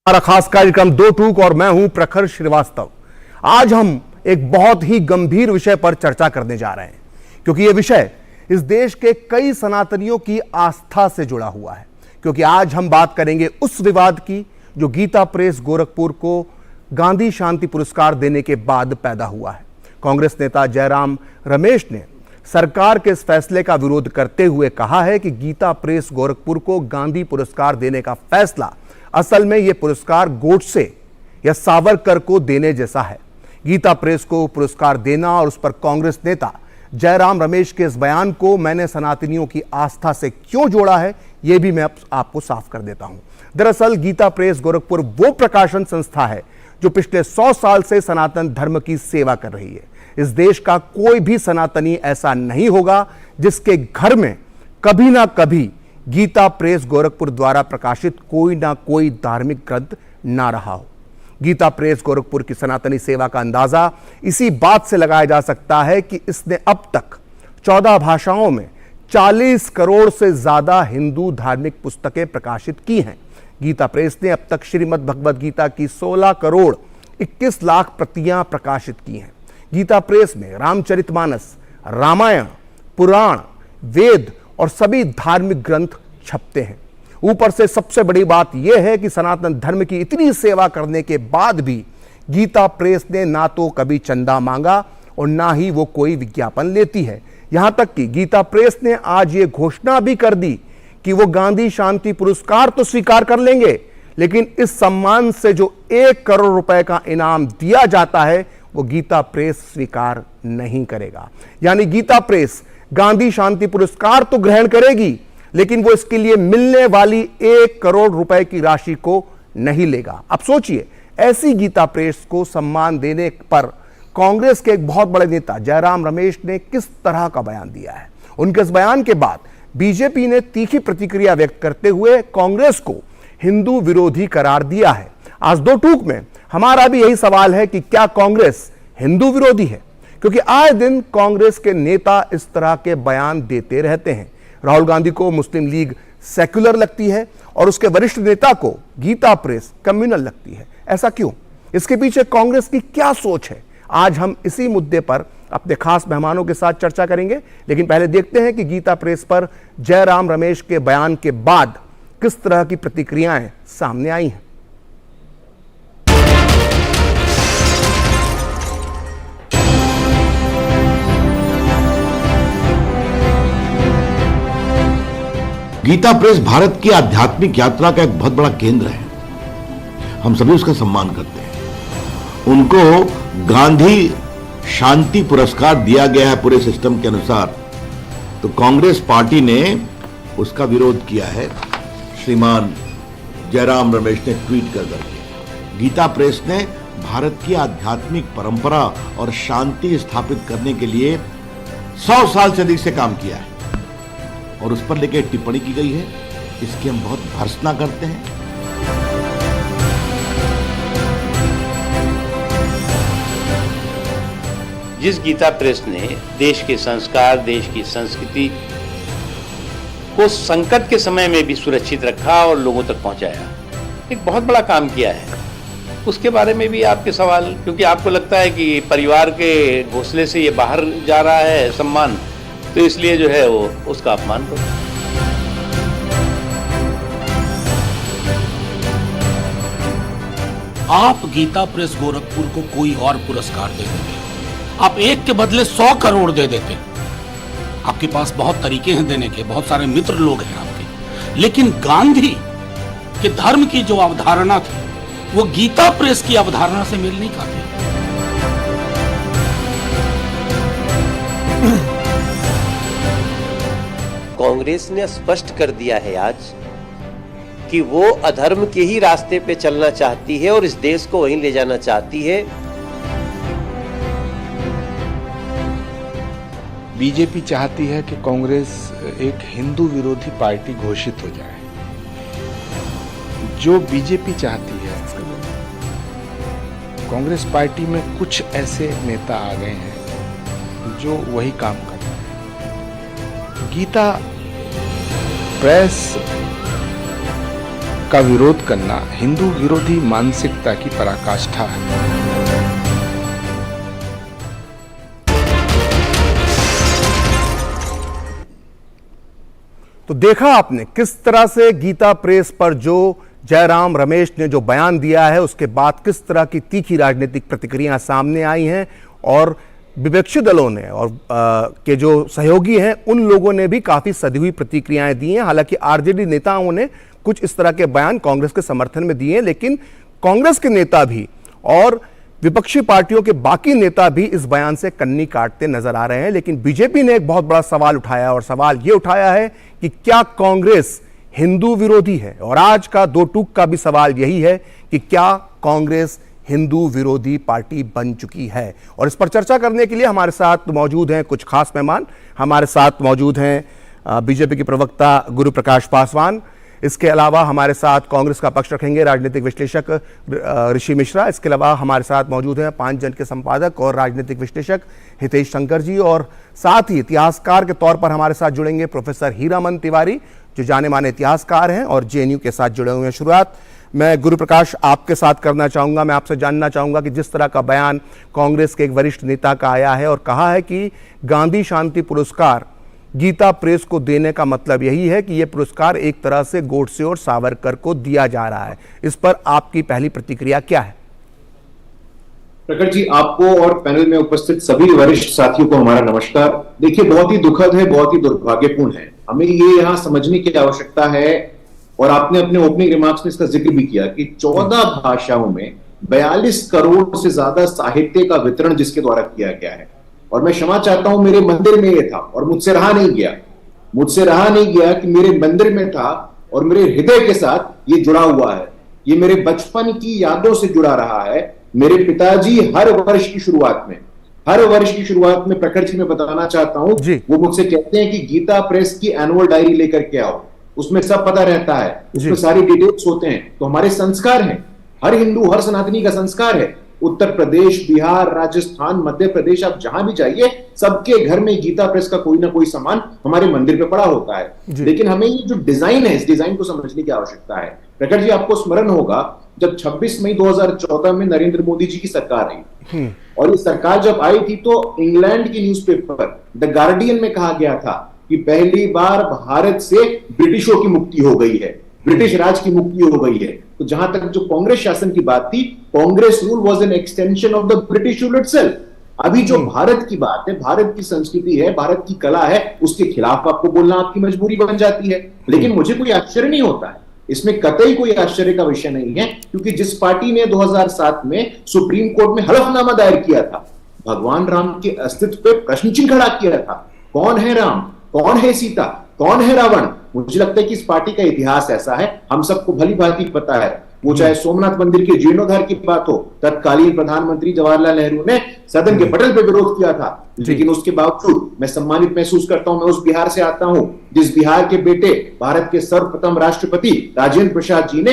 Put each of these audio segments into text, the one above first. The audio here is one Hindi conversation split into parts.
हमारा खास कार्यक्रम दो टूक और मैं हूं प्रखर श्रीवास्तव। आज हम एक बहुत ही गंभीर विषय पर चर्चा करने जा रहे हैं, क्योंकि यह विषय इस देश के कई सनातनियों की आस्था से जुड़ा हुआ है। क्योंकि आज हम बात करेंगे उस विवाद की जो गीता प्रेस गोरखपुर को गांधी शांति पुरस्कार देने के बाद पैदा हुआ है। कांग्रेस नेता जयराम रमेश ने सरकार के इस फैसले का विरोध करते हुए कहा है कि गीता प्रेस गोरखपुर को गांधी पुरस्कार देने का फैसला असल में यह पुरस्कार गोडसे या सावरकर को देने जैसा है। गीता प्रेस को पुरस्कार देना और उस पर कांग्रेस नेता जयराम रमेश के इस बयान को मैंने सनातनियों की आस्था से क्यों जोड़ा है, यह भी मैं आपको साफ कर देता हूं। दरअसल गीता प्रेस गोरखपुर वो प्रकाशन संस्था है जो पिछले 100 साल से सनातन धर्म की सेवा कर रही है। इस देश का कोई भी सनातनी ऐसा नहीं होगा जिसके घर में कभी ना कभी गीता प्रेस गोरखपुर द्वारा प्रकाशित कोई ना कोई धार्मिक ग्रंथ ना रहा हो। गीता प्रेस गोरखपुर की सनातनी सेवा का अंदाजा इसी बात से लगाया जा सकता है कि इसने अब तक 14 भाषाओं में 40 करोड़ से ज्यादा हिंदू धार्मिक पुस्तकें प्रकाशित की हैं। गीता प्रेस ने अब तक श्रीमद् भगवद गीता की 16 करोड़ 21 लाख प्रतियां प्रकाशित की हैं। गीता प्रेस में रामचरितमानस, रामायण, पुराण, वेद और सभी धार्मिक ग्रंथ छपते हैं। ऊपर से सबसे बड़ी बात यह है कि सनातन धर्म की इतनी सेवा करने के बाद भी गीता प्रेस ने ना तो कभी चंदा मांगा और ना ही वो कोई विज्ञापन लेती है। यहां तक कि गीता प्रेस ने आज ये घोषणा भी कर दी कि वो गांधी शांति पुरस्कार तो स्वीकार कर लेंगे, लेकिन इस सम्मान से जो 1 करोड़ रुपए का इनाम दिया जाता है वो गीता प्रेस स्वीकार नहीं करेगा। यानी गीता प्रेस गांधी शांति पुरस्कार तो ग्रहण करेगी, लेकिन वो इसके लिए मिलने वाली 1 करोड़ रुपए की राशि को नहीं लेगा। अब सोचिए, ऐसी गीता प्रेस को सम्मान देने पर कांग्रेस के एक बहुत बड़े नेता जयराम रमेश ने किस तरह का बयान दिया है। उनके इस बयान के बाद बीजेपी ने तीखी प्रतिक्रिया व्यक्त करते हुए कांग्रेस को हिंदू विरोधी करार दिया है। आज दो टूक में हमारा भी यही सवाल है कि क्या कांग्रेस हिंदू विरोधी है, क्योंकि आए दिन कांग्रेस के नेता इस तरह के बयान देते रहते हैं। राहुल गांधी को मुस्लिम लीग सेक्युलर लगती है और उसके वरिष्ठ नेता को गीता प्रेस कम्युनल लगती है। ऐसा क्यों? इसके पीछे कांग्रेस की क्या सोच है? आज हम इसी मुद्दे पर अपने खास मेहमानों के साथ चर्चा करेंगे, लेकिन पहले देखते हैं कि गीता प्रेस पर जयराम रमेश के बयान के बाद किस तरह की प्रतिक्रियाएं सामने आई हैं। गीता प्रेस भारत की आध्यात्मिक यात्रा का एक बहुत बड़ा केंद्र है। हम सभी उसका सम्मान करते हैं। उनको गांधी शांति पुरस्कार दिया गया है पूरे सिस्टम के अनुसार, तो कांग्रेस पार्टी ने उसका विरोध किया है। श्रीमान जयराम रमेश ने ट्वीट कर करके गीता प्रेस ने भारत की आध्यात्मिक परंपरा और शांति स्थापित करने के लिए 100 साल से अधिक से काम किया है और उस पर लेकर टिप्पणी की गई है। इसकी हम बहुत भर्त्सना करते हैं। जिस गीता प्रेस ने देश के संस्कार, देश की संस्कृति को संकट के समय में भी सुरक्षित रखा और लोगों तक पहुंचाया, एक बहुत बड़ा काम किया है, उसके बारे में भी आपके सवाल, क्योंकि आपको लगता है कि परिवार के घोंसले से ये बाहर जा रहा है सम्मान, तो इसलिए जो है वो उसका अपमान करो। आप गीता प्रेस गोरखपुर को कोई और पुरस्कार दे देंगे, आप 1 के बदले 100 करोड़ दे देते। आपके पास बहुत तरीके हैं देने के, बहुत सारे मित्र लोग हैं आपके, लेकिन गांधी के धर्म की जो अवधारणा थी वो गीता प्रेस की अवधारणा से मेल नहीं खाती। कांग्रेस ने स्पष्ट कर दिया है आज कि वो अधर्म के ही रास्ते पे चलना चाहती है और इस देश को वहीं ले जाना चाहती है। बीजेपी चाहती है कि कांग्रेस एक हिंदू विरोधी पार्टी घोषित हो जाए। जो बीजेपी चाहती है, कांग्रेस पार्टी में कुछ ऐसे नेता आ गए हैं जो वही काम कर रहे हैं। गीता प्रेस का विरोध करना हिंदू विरोधी मानसिकता की पराकाष्ठा है। तो देखा आपने किस तरह से गीता प्रेस पर जो जयराम रमेश ने जो बयान दिया है, उसके बाद किस तरह की तीखी राजनीतिक प्रतिक्रियाएं सामने आई हैं और विपक्षी दलों ने और के जो सहयोगी हैं उन लोगों ने भी काफी सधी हुई प्रतिक्रियाएं दी हैं। हालांकि आरजेडी नेताओं ने कुछ इस तरह के बयान कांग्रेस के समर्थन में दिए हैं, लेकिन कांग्रेस के नेता भी और विपक्षी पार्टियों के बाकी नेता भी इस बयान से कन्नी काटते नजर आ रहे हैं। लेकिन बीजेपी ने एक बहुत बड़ा सवाल उठाया और सवाल यह उठाया है कि क्या कांग्रेस हिंदू विरोधी है। और आज का दो टूक का भी सवाल यही है कि क्या कांग्रेस हिंदू विरोधी पार्टी बन चुकी है। और इस पर चर्चा करने के लिए हमारे साथ मौजूद हैं कुछ खास मेहमान। हमारे साथ मौजूद हैं बीजेपी के प्रवक्ता गुरु प्रकाश पासवान। इसके अलावा हमारे साथ कांग्रेस का पक्ष रखेंगे राजनीतिक विश्लेषक ऋषि मिश्रा। इसके अलावा हमारे साथ मौजूद हैं 5 जन के संपादक और राजनीतिक विश्लेषक हितेश शंकर जी। और साथ ही इतिहासकार के तौर पर हमारे साथ जुड़ेंगे प्रोफेसर हीरामन तिवारी, जो जाने माने इतिहासकार हैं और जेएनयू के साथ जुड़े हुए हैं। शुरुआत मैं गुरु प्रकाश आपके साथ करना चाहूँगा। मैं आपसे जानना चाहूँगा कि जिस तरह का बयान कांग्रेस के एक वरिष्ठ नेता का आया है और कहा है कि गांधी शांति पुरस्कार गीता प्रेस को देने का मतलब यही है कि यह पुरस्कार एक तरह से गोडसे और सावरकर को दिया जा रहा है, इस पर आपकी पहली प्रतिक्रिया क्या है? प्रकट जी, आपको और पैनल में उपस्थित सभी वरिष्ठ साथियों को हमारा नमस्कार। देखिए, बहुत ही दुखद है, बहुत ही दुर्भाग्यपूर्ण है। हमें ये यहाँ समझने की आवश्यकता है और आपने अपने ओपनिंग रिमार्क्स में इसका जिक्र भी किया कि 14 भाषाओं में 42 करोड़ से ज्यादा साहित्य का वितरण जिसके द्वारा किया गया है। और मैं क्षमा चाहता हूं, मेरे मंदिर में ये था और मुझसे रहा नहीं गया कि मेरे मंदिर में था और मेरे हृदय के साथ ये जुड़ा हुआ है। ये मेरे बचपन की यादों से जुड़ा रहा है। मेरे पिताजी हर वर्ष की शुरुआत में प्रखर जी में बताना चाहता हूं, वो मुझसे कहते हैं कि गीता प्रेस की एनुअल डायरी लेकर के आओ, उसमें सब पता रहता है, उसमें सारी डिटेल्स होते हैं। तो हमारे संस्कार हैं, हर हिंदू हर सनातनी का संस्कार है। उत्तर प्रदेश, बिहार, राजस्थान, मध्य प्रदेश, आप जहां भी जाइए सबके घर में गीता प्रेस का कोई ना कोई सामान हमारे मंदिर पे पड़ा होता है। लेकिन हमें ये जो डिजाइन है, इस डिजाइन को समझने की आवश्यकता है। प्रकट जी, आपको स्मरण होगा जब 26 मई 2014 में नरेंद्र मोदी जी की सरकार आई और ये सरकार जब आई थी तो इंग्लैंड की न्यूज़पेपर द गार्डियन में कहा गया था कि पहली बार भारत से ब्रिटिशों की मुक्ति हो गई है, ब्रिटिश राज की मुक्ति हो गई है। तो जहां तक जो कांग्रेस शासन की बात थी, Congress rule was an extension of the British rule itself. अभी जो भारत की बात है, भारत की संस्कृति है, भारत की कला है, उसके खिलाफ आपको बोलना आपकी मजबूरी बन जाती है। लेकिन मुझे कोई आश्चर्य नहीं होता है, इसमें कतई कोई आश्चर्य का विषय नहीं है, क्योंकि जिस पार्टी ने 2007 में सुप्रीम कोर्ट में हलफनामा दायर किया था, भगवान राम के अस्तित्व पे प्रश्न चिन्ह खड़ा किया था। कौन है राम, कौन है सीता, कौन है रावण? मुझे लगता है कि इस पार्टी का इतिहास ऐसा है, हम सबको भली भांति पता है। वो चाहे सोमनाथ मंदिर के जीर्णोद्धार की बात हो, तत्कालीन प्रधानमंत्री जवाहरलाल नेहरू ने सदन के पटल पे विरोध किया था, लेकिन उसके बावजूद मैं सम्मानित महसूस करता हूं। मैं उस बिहार से आता हूं जिस बिहार के बेटे भारत के सर्वप्रथम राष्ट्रपति राजेंद्र प्रसाद जी ने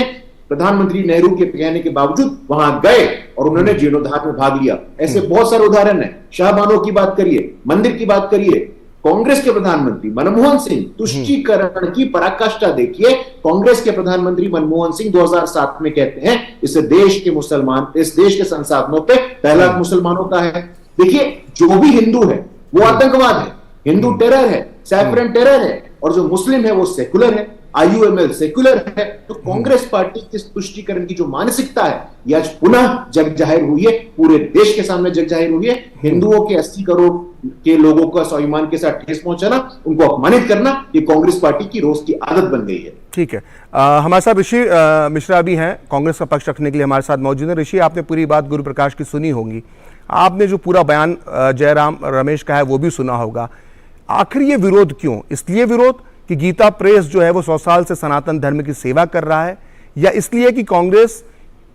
प्रधानमंत्री नेहरू के कहने के बावजूद वहां गए और उन्होंने जीर्णोद्धार में भाग लिया। ऐसे बहुत सारे उदाहरण है। शाहबानो की बात करिए, मंदिर की बात करिए। कांग्रेस के प्रधानमंत्री मनमोहन सिंह, तुष्टीकरण की पराकाष्ठा देखिए। कांग्रेस के प्रधानमंत्री मनमोहन सिंह 2007 में कहते हैं इस देश के संसाधनों पे पहला मुसलमानों का है। देखिए, जो भी हिंदू है वो आतंकवाद है, हिंदू टेरर है, सैफरन टेरर है, और जो मुस्लिम है वो सेकुलर है, IUML सेकुलर है। तो कांग्रेस पार्टी की तुष्टीकरण की जो मानसिकता है ये आज पुनः जग जाहिर हुई है, पूरे देश के सामने जग जाहिर हुई है। हिंदुओं के 80 करोड़ के लोगों का स्वाभिमान के साथ ठेस पहुंचाना, उनको अपमानित करना, ये कांग्रेस पार्टी की रोज की आदत बन गई है। ठीक है, हमारे साथ ऋषि मिश्रा भी हैं, कांग्रेस का पक्ष रखने के लिए हमारे साथ मौजूद है। ऋषि, आपने पूरी बात गुरु प्रकाश की सुनी होगी, आपने जो पूरा बयान जयराम रमेश का है वो भी सुना होगा। आखिर ये विरोध क्यों? इसलिए विरोध कि गीता प्रेस जो है वो 100 साल से सनातन धर्म की सेवा कर रहा है, या इसलिए कि कांग्रेस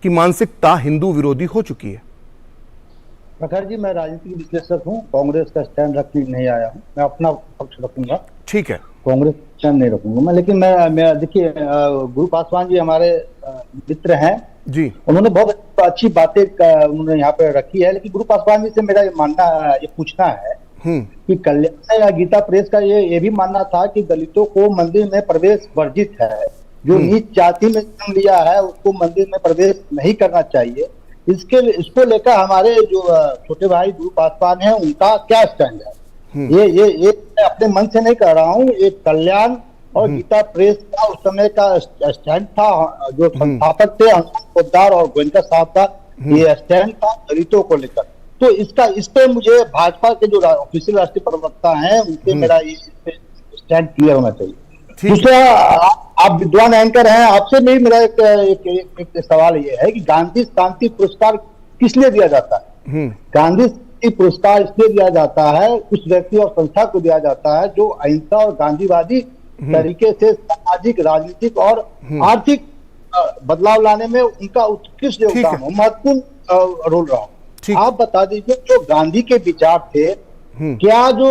की मानसिकता हिंदू विरोधी हो चुकी है? प्रखर जी, मैं राजनीतिक विश्लेषक हूँ, कांग्रेस का स्टैंड रखने नहीं आया हूँ। मैं अपना पक्ष रखूंगा। ठीक है, कांग्रेस स्टैंड नहीं रखूंगा मैं। लेकिन मैं देखिए, गुरु पासवान जी हमारे मित्र हैं जी, उन्होंने बहुत अच्छी बातें उन्होंने यहाँ पे रखी है। लेकिन गुरु पासवान जी से मेरा ये पूछना है कि कल्याण या गीता प्रेस का ये भी मानना था कि दलितों को मंदिर में प्रवेश वर्जित है, जो नीच जाति में जन्म लिया है उसको मंदिर में प्रवेश नहीं करना चाहिए। इसको लेकर हमारे जो छोटे भाई गुरु पासवान हैं उनका क्या स्टैंड है? ये मैं अपने मन से नहीं कह रहा हूँ, ये कल्याण और गीता प्रेस का उस समय का स्टैंड था। जो संस्थापक थे हनुमान पोद्दार और गोयनका साहब का ये स्टैंड था दलितों को लेकर। तो इस पे मुझे भाजपा के जो ऑफिशियल राष्ट्रीय प्रवक्ता हैं उनसे मेरा ये स्टैंड क्लियर होना चाहिए। दूसरा, आप विद्वान एंकर हैं, आपसे भी मेरा एक सवाल ये है कि गांधी शांति पुरस्कार किस लिए दिया जाता है? गांधी शांति पुरस्कार इसलिए दिया जाता है, उस व्यक्ति और संस्था को दिया जाता है जो अहिंसा और गांधीवादी तरीके से सामाजिक, राजनीतिक और आर्थिक बदलाव लाने में उनका उत्कृष्ट योगदान हो, महत्वपूर्ण रोल रहा। आप बता दीजिए, जो गांधी के विचार थे, क्या जो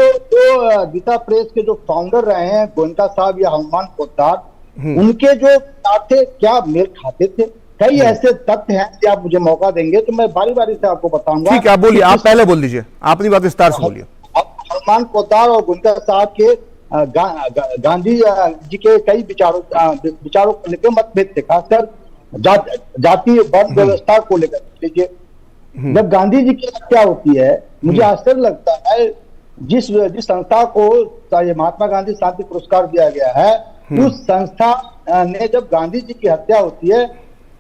गीता प्रेस के जो फाउंडर रहे हैं गोयनका साहब या हनुमान पोद्दार, उनके जो विचार थे क्या मेल खाते थे? कई ऐसे तथ्य हैं कि आप मुझे मौका देंगे तो मैं बारी बारी से आपको बताऊंगा। ठीक है, आप बोलिए, आप पहले बोल दीजिए, आप अपनी बात विस्तार से बोलिए। हनुमान पोद्दार और गोयनका साहब के गांधी जी के कई विचारों को लेकर मतभेद थे, खासकर जातीय वर्ण व्यवस्था को लेकर। लीजिए, जब गांधी जी की हत्या होती है, मुझे आश्चर्य लगता है जिस संस्था को महात्मा गांधी शांति पुरस्कार दिया गया है, उस संस्था ने जब गांधी जी की हत्या होती है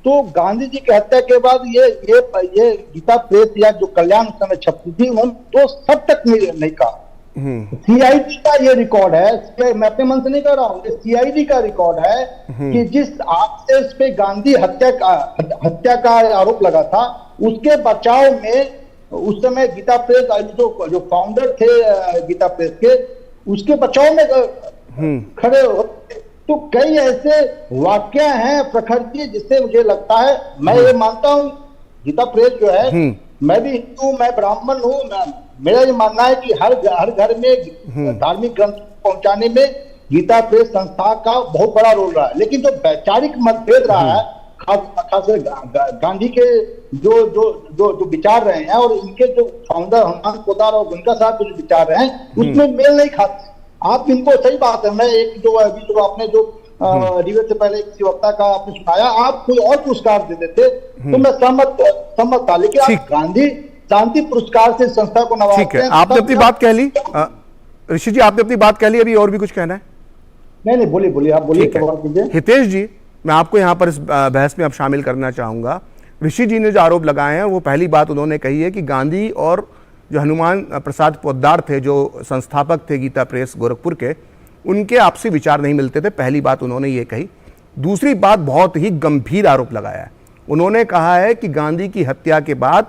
तो गांधी जी की हत्या के बाद ये गीता प्रेस या जो कल्याण उस समय छपती थी उन्होंने तो सब तक नहीं कहा। सीआईडी का ये रिकॉर्ड है, मैं अपने मन से नहीं कह रहा हूँ, सीआईडी का रिकॉर्ड है कि जिस आपसे इस पे गांधी हत्या का आरोप लगा था, उसके बचाव में उस समय गीता प्रेस जो फाउंडर थे गीता प्रेस के, उसके बचाव में खड़े होते। तो कई ऐसे वाक्य हैं प्रखर जी जिससे मुझे लगता है, मैं ये मानता हूँ गीता प्रेस जो है, मैं भी हिंदू, मैं ब्राह्मण हूँ, मेरा ये मानना है कि हर घर में धार्मिक ग्रंथ पहुंचाने में गीता प्रेस संस्था का बहुत बड़ा रोल रहा है। लेकिन जो वैचारिक मतभेद रहा है, खासकर गांधी के जो विचार रहे हैं और इनके जो फाउंडर हनुमान पोद्दार और गोयनका साहब के जो विचार रहे हैं, उसमें मेल नहीं खाते। आप इनको, सही बात है, मैं एक जो आपने जो डिबेट से पहले किसी वक्ता का आपने सुनाया, आप कोई और पुरस्कार दे देते तो मैं सहमत था, लेकिन आप गांधी शांति पुरस्कार से संस्था को नवाजते हैं। ठीक है, आपने अपनी बात कह ली ऋषि जी, आपने अपनी बात कह ली, अभी और भी कुछ कहना है? नहीं, बोलिए, आप बोलिए। हितेश जी, मैं आपको यहां पर इस बहस में अब शामिल करना चाहूंगा। ऋषि जी ने जो आरोप लगाए हैं, वो पहली बात उन्होंने कही है कि गांधी और जो हनुमान प्रसाद पोद्दार थे, जो संस्थापक थे गीता प्रेस गोरखपुर के, उनके आपसी विचार नहीं मिलते थे। पहली बात उन्होंने ये कही। दूसरी बात, बहुत ही गंभीर आरोप लगाया है। उन्होंने कहा है कि गांधी की हत्या के बाद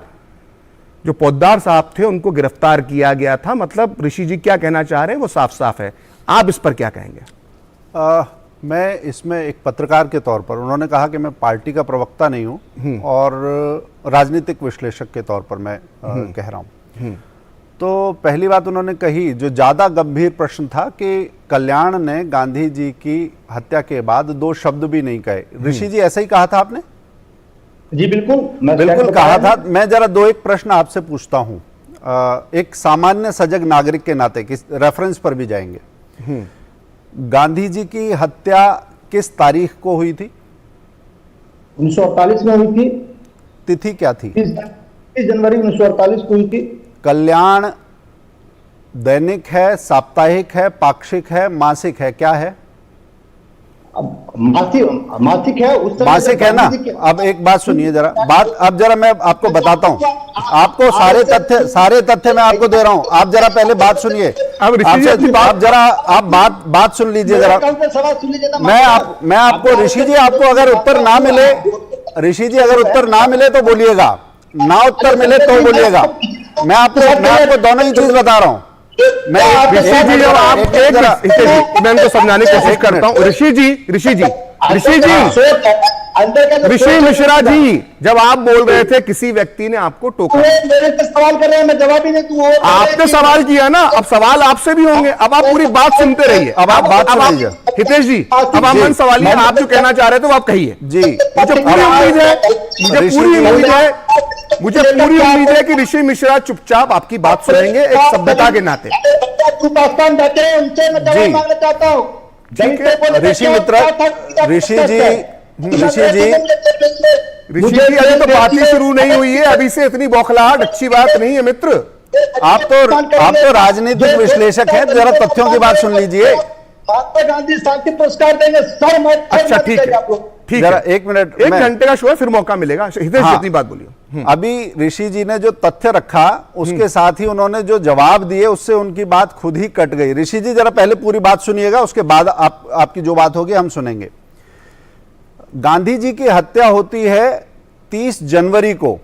जो पोद्दार साहब थे उनको गिरफ्तार किया गया था। मतलब ऋषि जी क्या कहना चाह रहे हैं वो साफ साफ है। आप इस पर क्या कहेंगे? मैं इसमें एक पत्रकार के तौर पर, उन्होंने कहा कि मैं पार्टी का प्रवक्ता नहीं हूं और राजनीतिक विश्लेषक के तौर पर मैं कह रहा हूं। तो पहली बात उन्होंने कही, जो ज्यादा गंभीर प्रश्न था कि कल्याण ने गांधी जी की हत्या के बाद 2 शब्द भी नहीं कहे। ऋषि जी, ऐसा ही कहा था आपने? जी बिल्कुल कहा था। मैं जरा 2-1 प्रश्न आपसे पूछता हूं, एक सामान्य सजग नागरिक के नाते, किस रेफरेंस पर भी जाएंगे। गांधी जी की हत्या किस तारीख को हुई थी? 1948 में हुई थी। तिथि क्या थी? 30 जनवरी 1948 को हुई थी। कल्याण दैनिक है, साप्ताहिक है, पाक्षिक है, मासिक है, क्या है? मासिक है। उस मासिक है ना? अब एक बात सुनिए जरा, अब जरा मैं आपको बताता हूं, आपको सारे तथ्य मैं आपको दे रहा हूं। आप जरा पहले बात सुनिए। आप जरा बात सुन लीजिए जरा। मैं आपको ऋषि जी, आपको अगर उत्तर ना मिले, ऋषि जी अगर उत्तर ना मिले तो बोलिएगा, ना उत्तर मिले तो बोलिएगा। मैं आपको दोनों ही चीज बता रहा हूं। ऋषि जी, जब आप मैं उनको समझाने की कोशिश करता हूं। ऋषि मिश्रा जी, जब आप बोल रहे थे किसी व्यक्ति ने आपको टोका, मेरे से सवाल कर रहे हैं, मैं जवाब ही नहीं दूं। आपने सवाल किया ना, अब सवाल आपसे भी होंगे। अब आप पूरी बात सुनते रहिए। अब आप बात सुनिए हितेश जी, अब आप मन सवालिए, आप जो कहना चाह रहे थे वो आप कहिए जी। मुझे पूरी उम्मीद है कि ऋषि मिश्रा चुपचाप आपकी बात सुनेंगे एक सभ्यता के नाते। पासवान बैठे हैं, उनसे मैं जवाब मांगना चाहता हूं। ठीक है ऋषि मित्र, ऋषि जी, अभी तो बात ही शुरू नहीं हुई है, अभी से इतनी बौखलाहट अच्छी बात नहीं है मित्र। आप तो राजनीतिक विश्लेषक हैं, जरा तथ्यों की बात सुन लीजिए। महात्मा गांधी शांति पुरस्कार देंगे सर। अच्छा ठीक है, ठीक जरा है, 1 मिनट, 1 घंटे का शो है, फिर मौका मिलेगा। हितेश जी इतनी बात बोलिए। अभी ऋषि जी ने जो तथ्य रखा उसके साथ ही उन्होंने जो जवाब दिए उससे उनकी बात खुद ही कट गई। ऋषि जी जरा पहले पूरी बात सुनिएगा, उसके बाद आपकी जो बात होगी हम सुनेंगे। गांधी जी की हत्या होती है 30 जनवरी को,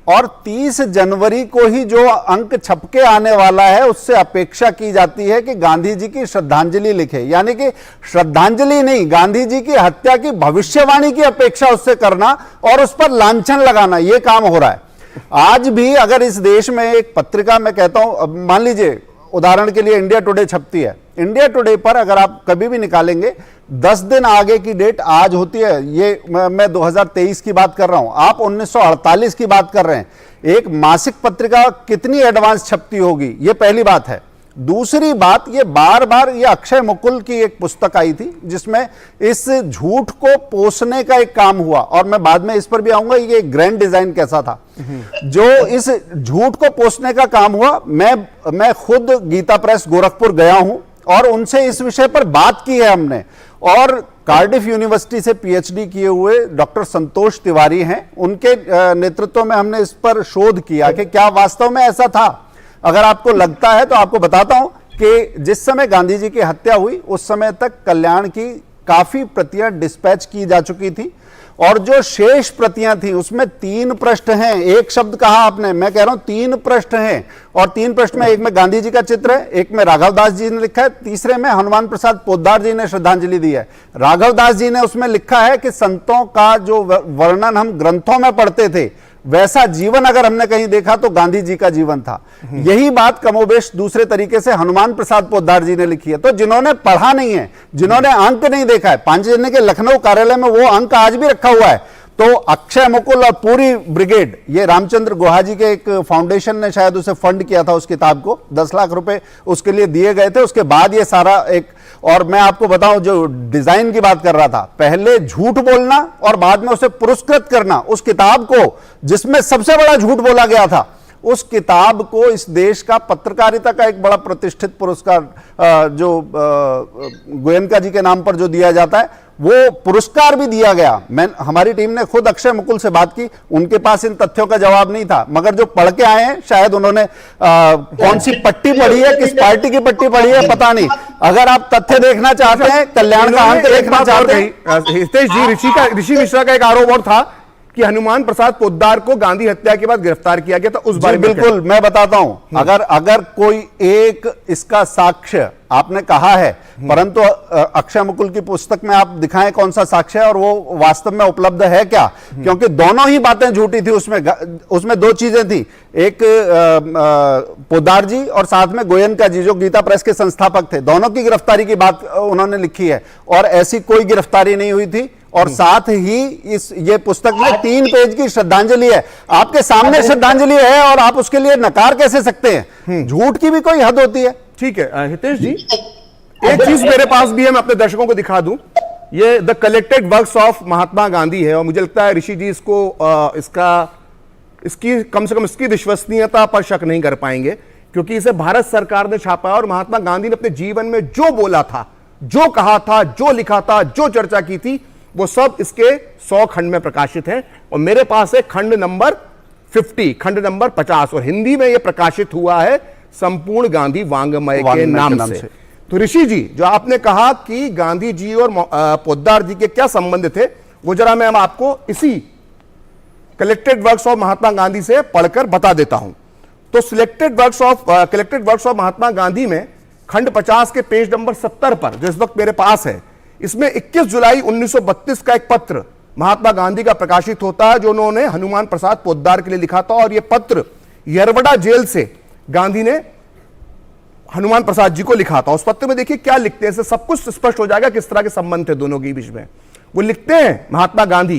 और 30 जनवरी को ही जो अंक छपके आने वाला है उससे अपेक्षा की जाती है कि गांधी जी की श्रद्धांजलि लिखे, यानी कि श्रद्धांजलि नहीं, गांधी जी की हत्या की भविष्यवाणी की अपेक्षा उससे करना और उस पर लांछन लगाना, यह काम हो रहा है। आज भी अगर इस देश में एक पत्रिका, मैं कहता हूं, मान लीजिए उदाहरण के लिए इंडिया टुडे छपती है, इंडिया टुडे पर अगर आप कभी भी निकालेंगे 10 दिन आगे की डेट आज होती है, ये मैं 2023 की बात कर रहा हूं, आप 1948 की बात कर रहे हैं। एक मासिक पत्रिका कितनी एडवांस छपती होगी, ये पहली बात है। दूसरी बात, ये बार बार ये अक्षय मुकुल की एक पुस्तक आई थी जिसमें इस झूठ को पोसने का एक काम हुआ, और मैं बाद में इस पर भी आऊंगा ये ग्रैंड डिजाइन कैसा था। जो इस झूठ को पोसने का काम हुआ, मैं खुद गीता प्रेस गोरखपुर गया हूं और उनसे इस विषय पर बात की है हमने, और कार्डिफ यूनिवर्सिटी से पीएचडी किए हुए डॉक्टर संतोष तिवारी हैं, उनके नेतृत्व में हमने इस पर शोध किया कि क्या वास्तव में ऐसा था। अगर आपको लगता है तो आपको बताता हूं कि जिस समय गांधी जी की हत्या हुई उस समय तक कल्याण की काफी प्रतियां डिस्पैच की जा चुकी थी, और जो शेष प्रतियां थी उसमें 3 पृष्ठ हैं। एक शब्द कहा आपने, मैं कह रहा हूं 3 पृष्ठ हैं, और 3 पृष्ठ में एक में गांधी जी का चित्र है, एक में राघव दास जी ने लिखा है, तीसरे में हनुमान प्रसाद पोद्दार जी ने श्रद्धांजलि दी है। राघव दास जी ने उसमें लिखा है कि संतों का जो वर्णन हम ग्रंथों में पढ़ते थे वैसा जीवन अगर हमने कहीं देखा तो गांधी जी का जीवन था। यही बात कमोबेश दूसरे तरीके से हनुमान प्रसाद पोद्दार जी ने लिखी है। तो जिन्होंने पढ़ा नहीं है, जिन्होंने अंक नहीं देखा है, पांचजन्य के लखनऊ कार्यालय में वो अंक आज भी रखा हुआ है, तो अक्षय मुकुल और पूरी ब्रिगेड, ये रामचंद्र गुहा जी के एक फाउंडेशन ने शायद उसे फंड किया था, उस किताब को 10 लाख रुपए उसके लिए दिए गए थे। उसके बाद ये सारा एक, और मैं आपको बताऊं जो डिजाइन की बात कर रहा था, पहले झूठ बोलना और बाद में उसे पुरस्कृत करना, उस किताब को जिसमें सबसे बड़ा झूठ बोला गया था, उस किताब को इस देश का पत्रकारिता का एक बड़ा प्रतिष्ठित पुरस्कार जो गोयनका जी के नाम पर जो दिया जाता है, वो पुरस्कार भी दिया गया। हमारी टीम ने खुद अक्षय मुकुल से बात की, उनके पास इन तथ्यों का जवाब नहीं था, मगर जो पढ़ के आए हैं शायद उन्होंने कौन सी पट्टी पढ़ी है, किस पार्टी की पट्टी पढ़ी है पता नहीं। अगर आप तथ्य देखना चाहते हैं, कल्याण का अंक देखना चाहते हैं, हितेश जी, ऋषि मिश्रा का एक आरोप और था कि हनुमान प्रसाद पोद्दार को गांधी हत्या के बाद गिरफ्तार किया गया था, उस बारे में बिल्कुल मैं बताता हूं। अगर कोई एक इसका साक्ष्य आपने कहा है, परंतु अक्षय मुकुल की पुस्तक में आप दिखाएं कौन सा साक्ष्य है और वो वास्तव में उपलब्ध है क्या, क्योंकि दोनों ही बातें झूठी थी। उसमें 2 चीजें थी, एक पोद्दार जी और साथ में गोयनका जी जो गीता प्रेस के संस्थापक थे, दोनों की गिरफ्तारी की बात उन्होंने लिखी है, और ऐसी कोई गिरफ्तारी नहीं हुई थी। और साथ ही ये पुस्तक में 3 पेज की श्रद्धांजलि है, आपके सामने श्रद्धांजलि है और आप उसके लिए नकार कैसे सकते हैं? झूठ की भी कोई हद होती है। ठीक है हितेश जी, एक चीज मेरे पास भी है, मैं अपने दर्शकों को दिखा दूं, ये the collected works of Mahatma Gandhi है, और मुझे लगता है ऋषि जी इसको इसकी कम से कम इसकी विश्वसनीयता पर शक नहीं कर पाएंगे, क्योंकि इसे भारत सरकार ने छापा है, और महात्मा गांधी ने अपने जीवन में जो बोला था, जो कहा था, जो लिखा था, जो चर्चा की थी, वो सब इसके 100 खंड में प्रकाशित है। और मेरे पास है खंड नंबर 50, खंड नंबर 50, और हिंदी में यह प्रकाशित हुआ है संपूर्ण गांधी वांग्मय के नाम से। तो ऋषि जी, जो आपने कहा कि गांधी जी और पोद्दार जी के क्या संबंध थे, वो जरा मैं आपको इसी collected works of Mahatma Gandhi से पढ़कर बता देता हूं। तो collected works of Mahatma Gandhi में खंड 50 के पेज नंबर 70 पर, जो इस वक्त मेरे पास है, इसमें 21 जुलाई 1932 का एक पत्र महात्मा गांधी का प्रकाशित होता है, जो उन्होंने हनुमान प्रसाद पोद्दार के लिए लिखा था। और यह पत्र यरवड़ा जेल से गांधी ने हनुमान प्रसाद जी को लिखा था। उस पत्र में देखिए क्या लिखते हैं, इससे सब कुछ स्पष्ट हो जाएगा किस तरह के संबंध थे दोनों के बीच में। वो लिखते हैं महात्मा गांधी,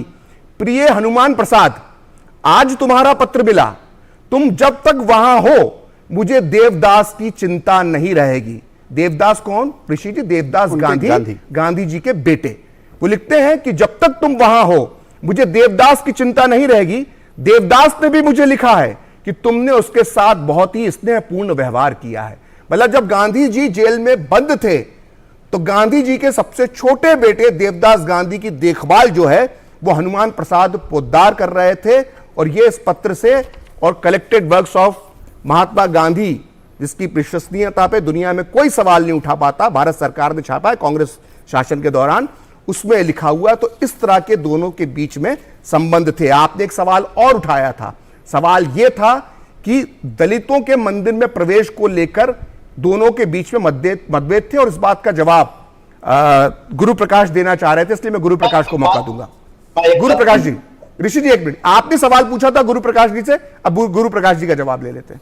प्रिय हनुमान प्रसाद, आज तुम्हारा पत्र मिला, तुम जब तक वहां हो मुझे देवदास की चिंता नहीं रहेगी। देवदास कौन? ऋषि जी, देवदास गांधी जी के बेटे। वो लिखते हैं कि जब तक तुम वहां हो मुझे देवदास की चिंता नहीं रहेगी। देवदास ने भी मुझे लिखा है कि तुमने उसके साथ बहुत ही स्नेहपूर्ण व्यवहार किया है। मतलब जब गांधी जी जेल में बंद थे तो गांधी जी के सबसे छोटे बेटे देवदास गांधी की देखभाल जो है वो हनुमान प्रसाद पोद्दार कर रहे थे। और ये इस पत्र से और collected works of Mahatma Gandhi, जिसकी विश्वसनीयता पे दुनिया में कोई सवाल नहीं उठा पाता, भारत सरकार ने छापा है कांग्रेस शासन के दौरान, उसमें लिखा हुआ। तो इस तरह के दोनों के बीच में संबंध थे। आपने एक सवाल और उठाया था, सवाल यह था कि दलितों के मंदिर में प्रवेश को लेकर दोनों के बीच में मतभेद थे और इस बात का जवाब गुरु प्रकाश देना चाह रहे थे, इसलिए मैं गुरु प्रकाश को मौका दूंगा। गुरु प्रकाश जी, ऋषि जी एक मिनट, आपने सवाल पूछा था गुरु प्रकाश जी से, अब गुरु प्रकाश जी का जवाब ले लेते हैं।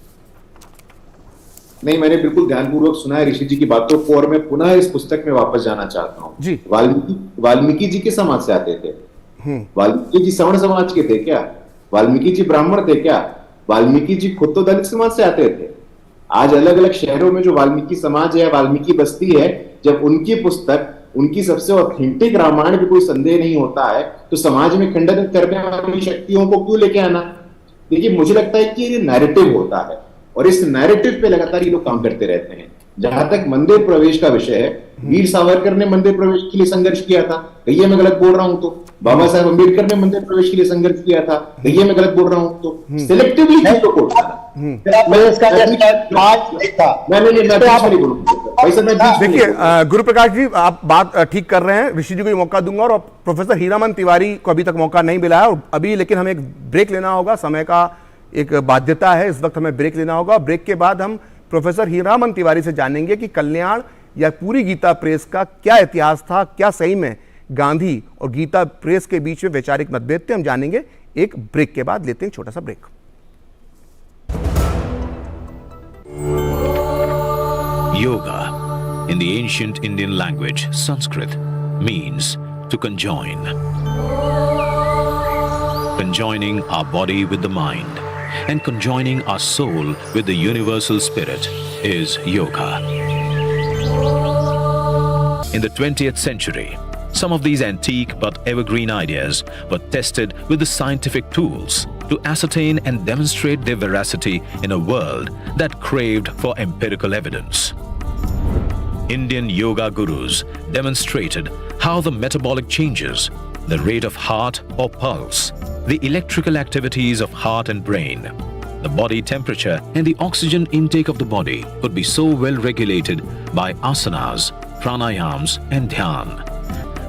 नहीं, मैंने बिल्कुल ध्यानपूर्वक सुना है ऋषि जी की बातों को और मैं पुनः इस पुस्तक में वापस जाना चाहता हूँ जी। वाल्मीकि जी के समाज से आते थे? वाल्मीकि जी सवर्ण समाज के थे क्या? वाल्मीकि जी ब्राह्मण थे क्या? वाल्मीकि जी खुद तो दलित समाज से आते थे। आज अलग अलग शहरों में जो वाल्मीकि समाज है, वाल्मीकि बस्ती है, जब उनकी पुस्तक, उनकी सबसे ऑथेंटिक रामायण भी कोई संदेह नहीं होता है, तो समाज में खंडन करने वाली शक्तियों को क्यों लेके आना? देखिए, मुझे लगता है कि ये नैरेटिव होता है और इस नैरेटिव पे लगातार ये लोग काम करते रहते हैं। जहां तक मंदिर प्रवेश का विषय है, वीर सावरकर ने मंदिर प्रवेश के लिए संघर्ष किया था, कहिए मैं गलत बोल रहा हूं तो। बाबा साहेब अम्बेडकर ने मंदिर प्रवेश के लिए संघर्ष किया था, कहिए मैं गलत बोल रहा हूं तो। सिलेक्टिवली चीजों को देखिए गुरु प्रकाश जी, आप बात ठीक कर रहे हैं, ऋषि जी को मौका दूंगा और प्रोफेसर हीरामन तिवारी को अभी तक मौका नहीं मिला है और अभी, लेकिन हमें एक ब्रेक लेना होगा, समय का एक बाध्यता है, इस वक्त हमें ब्रेक लेना होगा। ब्रेक के बाद हम प्रोफेसर हीरामन तिवारी से जानेंगे कि कल्याण या पूरी गीता प्रेस का क्या इतिहास था, क्या सही में गांधी और गीता प्रेस के बीच में वैचारिक मतभेद थे, हम जानेंगे एक ब्रेक के बाद। लेते हैं छोटा सा break. Yoga, in the ancient Indian language Sanskrit, means to conjoin. Conjoining our body with the mind and conjoining our soul with the universal spirit is yoga. In the 20th century, some of these antique but evergreen ideas were tested with the scientific tools to ascertain and demonstrate their veracity in a world that craved for empirical evidence. Indian yoga gurus demonstrated how the metabolic changes, the rate of heart or pulse, the electrical activities of heart and brain, the body temperature and the oxygen intake of the body could be so well regulated by asanas, pranayams and dhyan.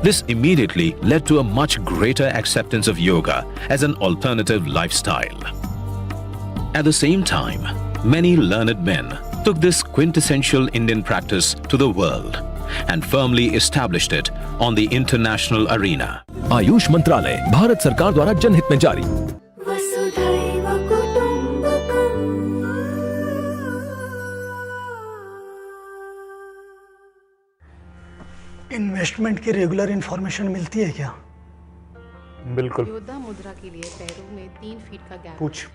This immediately led to a much greater acceptance of yoga as an alternative lifestyle. At the same time, many learned men took this quintessential Indian practice to the world and firmly established it on the international arena. Ayush मंत्रालय, भारत सरकार द्वारा जनहित में जारी। इन्वेस्टमेंट की रेगुलर इंफॉर्मेशन मिलती है क्या? बिल्कुल। योद्धा मुद्रा के लिए पैरों में 3 फीट का गैप। पूछ,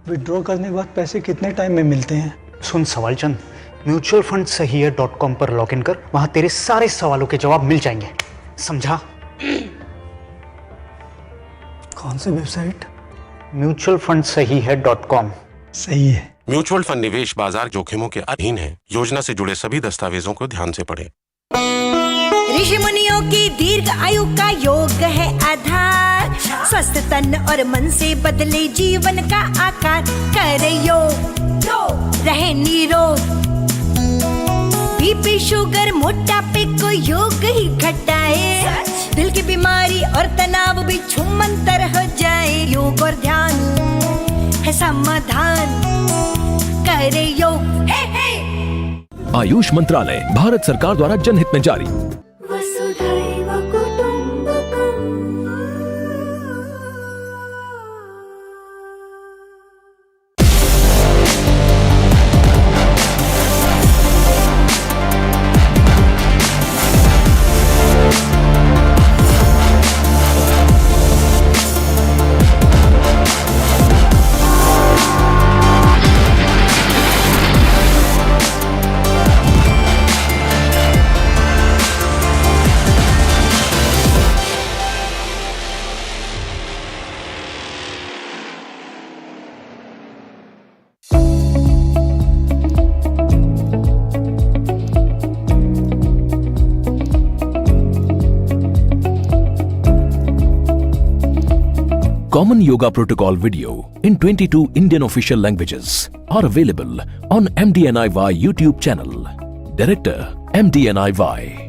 विड्रॉ करने के बाद पैसे कितने टाइम में मिलते हैं? सुन सवालचंद, म्यूचुअल फंड सही है .com पर लॉग इन कर, वहां तेरे सारे सवालों के जवाब मिल जाएंगे, समझा? कौन सी वेबसाइट? म्यूचुअल फंड सही है .com। सही है। म्यूचुअल फंड निवेश बाजार जोखिमों के अधीन है। योजना से जुड़े सभी दस्तावेजों को ध्यान से पढ़ें। ऋषि मुनियों की दीर्घ आयु का योग है आधार, स्वस्थ तन और मन से बदले जीवन का आकार, करे योग रहे निरोग, बीपी शुगर मोटापे को योग ही घटाए, दिल की बीमारी और तनाव भी छूमंतर हो जाए, योग और ध्यान है समाधान, करे योग। आयुष मंत्रालय, भारत सरकार द्वारा जनहित में जारी। Common Yoga Protocol video in 22 Indian official languages are available on MDNIY YouTube channel. Director MDNIY.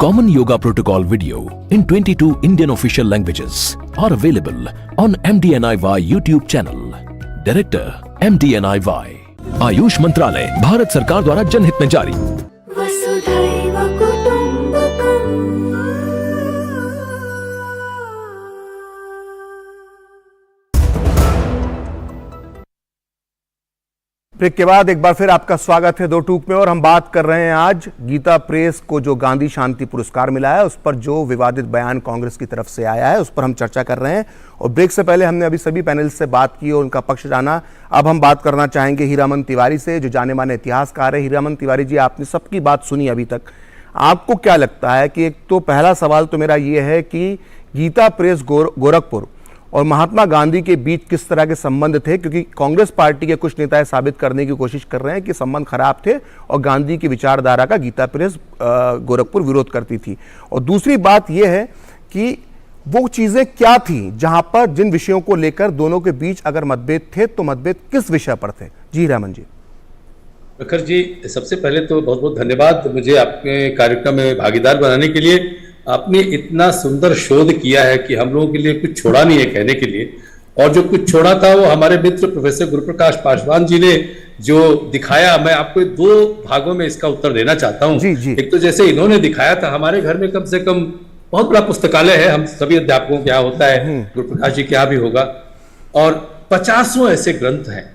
Common Yoga Protocol video in 22 Indian official languages are available on MDNIY YouTube channel. Director MDNIY. Ayush मंत्रालय भारत सरकार द्वारा जनहित में जारी. वसुधैव कुटुंबकम्. ब्रेक के बाद एक बार फिर आपका स्वागत है दो टूक में, और हम बात कर रहे हैं आज गीता प्रेस को जो गांधी शांति पुरस्कार मिला है उस पर जो विवादित बयान कांग्रेस की तरफ से आया है उस पर हम चर्चा कर रहे हैं। और ब्रेक से पहले हमने अभी सभी पैनल से बात की और उनका पक्ष जाना। अब हम बात करना चाहेंगे हीरामन तिवारी से, जो जाने माने इतिहासकार है। हीरामन तिवारी जी, आपने सबकी बात सुनी अभी तक, आपको क्या लगता है कि एक तो पहला सवाल तो मेरा ये है कि गीता प्रेस गोरखपुर और महात्मा गांधी के बीच किस तरह के संबंध थे, क्योंकि कांग्रेस पार्टी के कुछ नेता साबित करने की कोशिश कर रहे हैं कि संबंध खराब थे और गांधी की विचारधारा का गीता प्रेस गोरखपुर विरोध करती थी। और दूसरी बात यह है कि वो चीजें क्या थी जहां पर जिन विषयों को लेकर दोनों के बीच अगर मतभेद थे तो मतभेद किस विषय पर थे? जी रामन जी। प्रखर जी, सबसे पहले तो बहुत बहुत धन्यवाद मुझे आपके कार्यक्रम में भागीदार बनाने के लिए। आपने इतना सुंदर शोध किया है कि हम लोगों के लिए कुछ छोड़ा नहीं है कहने के लिए, और जो कुछ छोड़ा था वो हमारे मित्र प्रोफेसर गुरुप्रकाश पासवान जी ने जो दिखाया, मैं आपको दो भागों में इसका उत्तर देना चाहता हूँ। एक तो जैसे इन्होंने दिखाया था, हमारे घर में कम से कम बहुत बड़ा पुस्तकालय है, हम सभी अध्यापकों के यहाँ होता है, गुरुप्रकाश जी के यहाँ भी होगा, और 50 ऐसे ग्रंथ हैं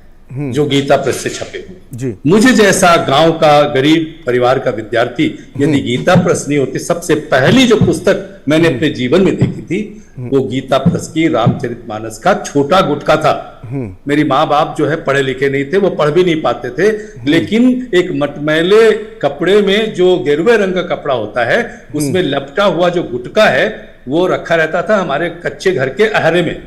जो गीता प्रेस से छपे हुए। मुझे जैसा गांव का गरीब परिवार का विद्यार्थी, यदि गीता प्रेस नहीं होती, सबसे पहली जो पुस्तक मैंने अपने जीवन में देखी थी वो गीता प्रेस की रामचरितमानस का छोटा गुटका था। मेरी माँ बाप जो है पढ़े लिखे नहीं थे, वो पढ़ भी नहीं पाते थे, लेकिन एक मटमैले कपड़े में जो गेरुए रंग का कपड़ा होता है उसमें लपटा हुआ जो गुटका है वो रखा रहता था हमारे कच्चे घर के अहरे में।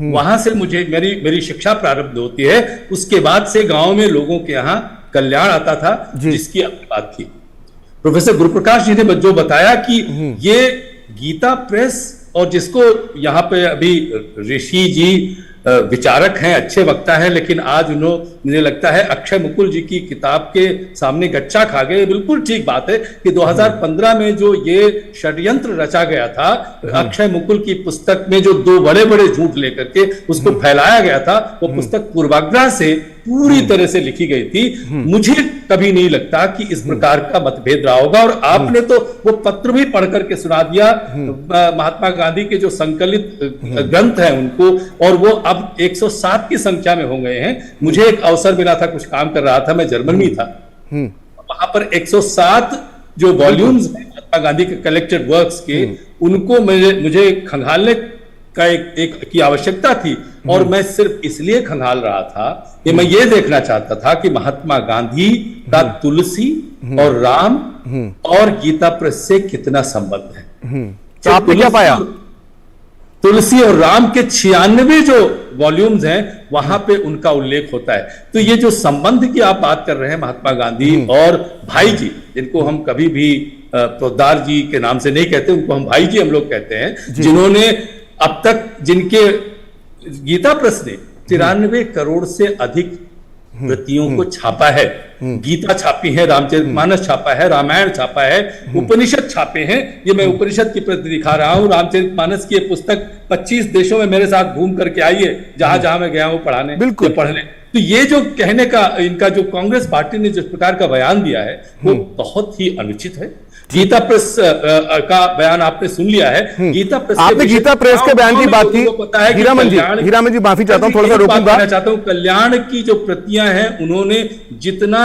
वहां से मुझे मेरी शिक्षा प्रारंभ होती है। उसके बाद से गांव में लोगों के यहाँ कल्याण आता था, जिसकी आपने बात की। प्रोफेसर गुरुप्रकाश जी ने जो बताया कि ये गीता प्रेस, और जिसको यहाँ पे अभी ऋषि जी विचारक हैं, अच्छे वक्ता हैं, लेकिन आज मुझे लगता है अक्षय मुकुल जी की किताब के सामने गच्चा खा गए। बिल्कुल ठीक बात है कि 2015 में जो ये षड्यंत्र रचा गया था, अक्षय मुकुल की पुस्तक में जो दो बड़े बड़े झूठ लेकर के उसको फैलाया गया था, वो पुस्तक पूर्वाग्रह से पूरी तरह से लिखी गई थी। मुझे कभी नहीं लगता कि इस प्रकार का मतभेद रहा होगा। और आपने तो वो पत्र भी पढ़ करके सुना दिया, महात्मा गांधी के जो संकलित ग्रंथ हैं उनको, और वो अब 107 की संख्या में हो गए हैं। मुझे एक अवसर मिला था, कुछ काम कर रहा था, मैं जर्मन में था, वहां पर 107 जो वॉल्यूम्स हैं महात्मा गांधी के कलेक्टेड वर्क्स के, उनको मुझे खंगालने का एक की आवश्यकता थी। और मैं सिर्फ इसलिए खंगाल रहा था कि मैं ये देखना चाहता था कि महात्मा गांधी का तुलसी और राम और गीता प्रेस से कितना संबंध है। तो आपने क्या पाया? तुलसी और राम के 96 जो वॉल्यूम्स हैं वहां पे उनका उल्लेख होता है। तो ये जो संबंध की आप बात कर रहे हैं, महात्मा गांधी और भाई जी, जिनको हम कभी भी पोद्दार जी के नाम से नहीं कहते, उनको हम भाई जी हम लोग कहते हैं, जिन्होंने अब तक जिनके गीता प्रेस ने 93 करोड़ से अधिक प्रतियों को छापा है। गीता छापी है, रामचरितमानस छापा है, रामायण छापा है, उपनिषद छापे हैं। ये मैं उपनिषद की प्रति दिखा रहा हूं। रामचरितमानस की पुस्तक 25 देशों में मेरे साथ घूम करके आई है, जहां जहां मैं गया हूं पढ़ाने, बिल्कुल पढ़ लें। तो ये जो कहने का इनका जो कांग्रेस पार्टी ने जिस प्रकार का बयान दिया है वो बहुत ही अनुचित है। गीता प्रेस का बयान आपने सुन लिया है। गीता प्रेस, आपने गीता प्रेस के बयान की बात की। हीरामन जी माफी चाहता हूं, थोड़ा सा रोकूंगा। चाहता हूं, कल्याण की जो प्रतियां हैं उन्होंने जितना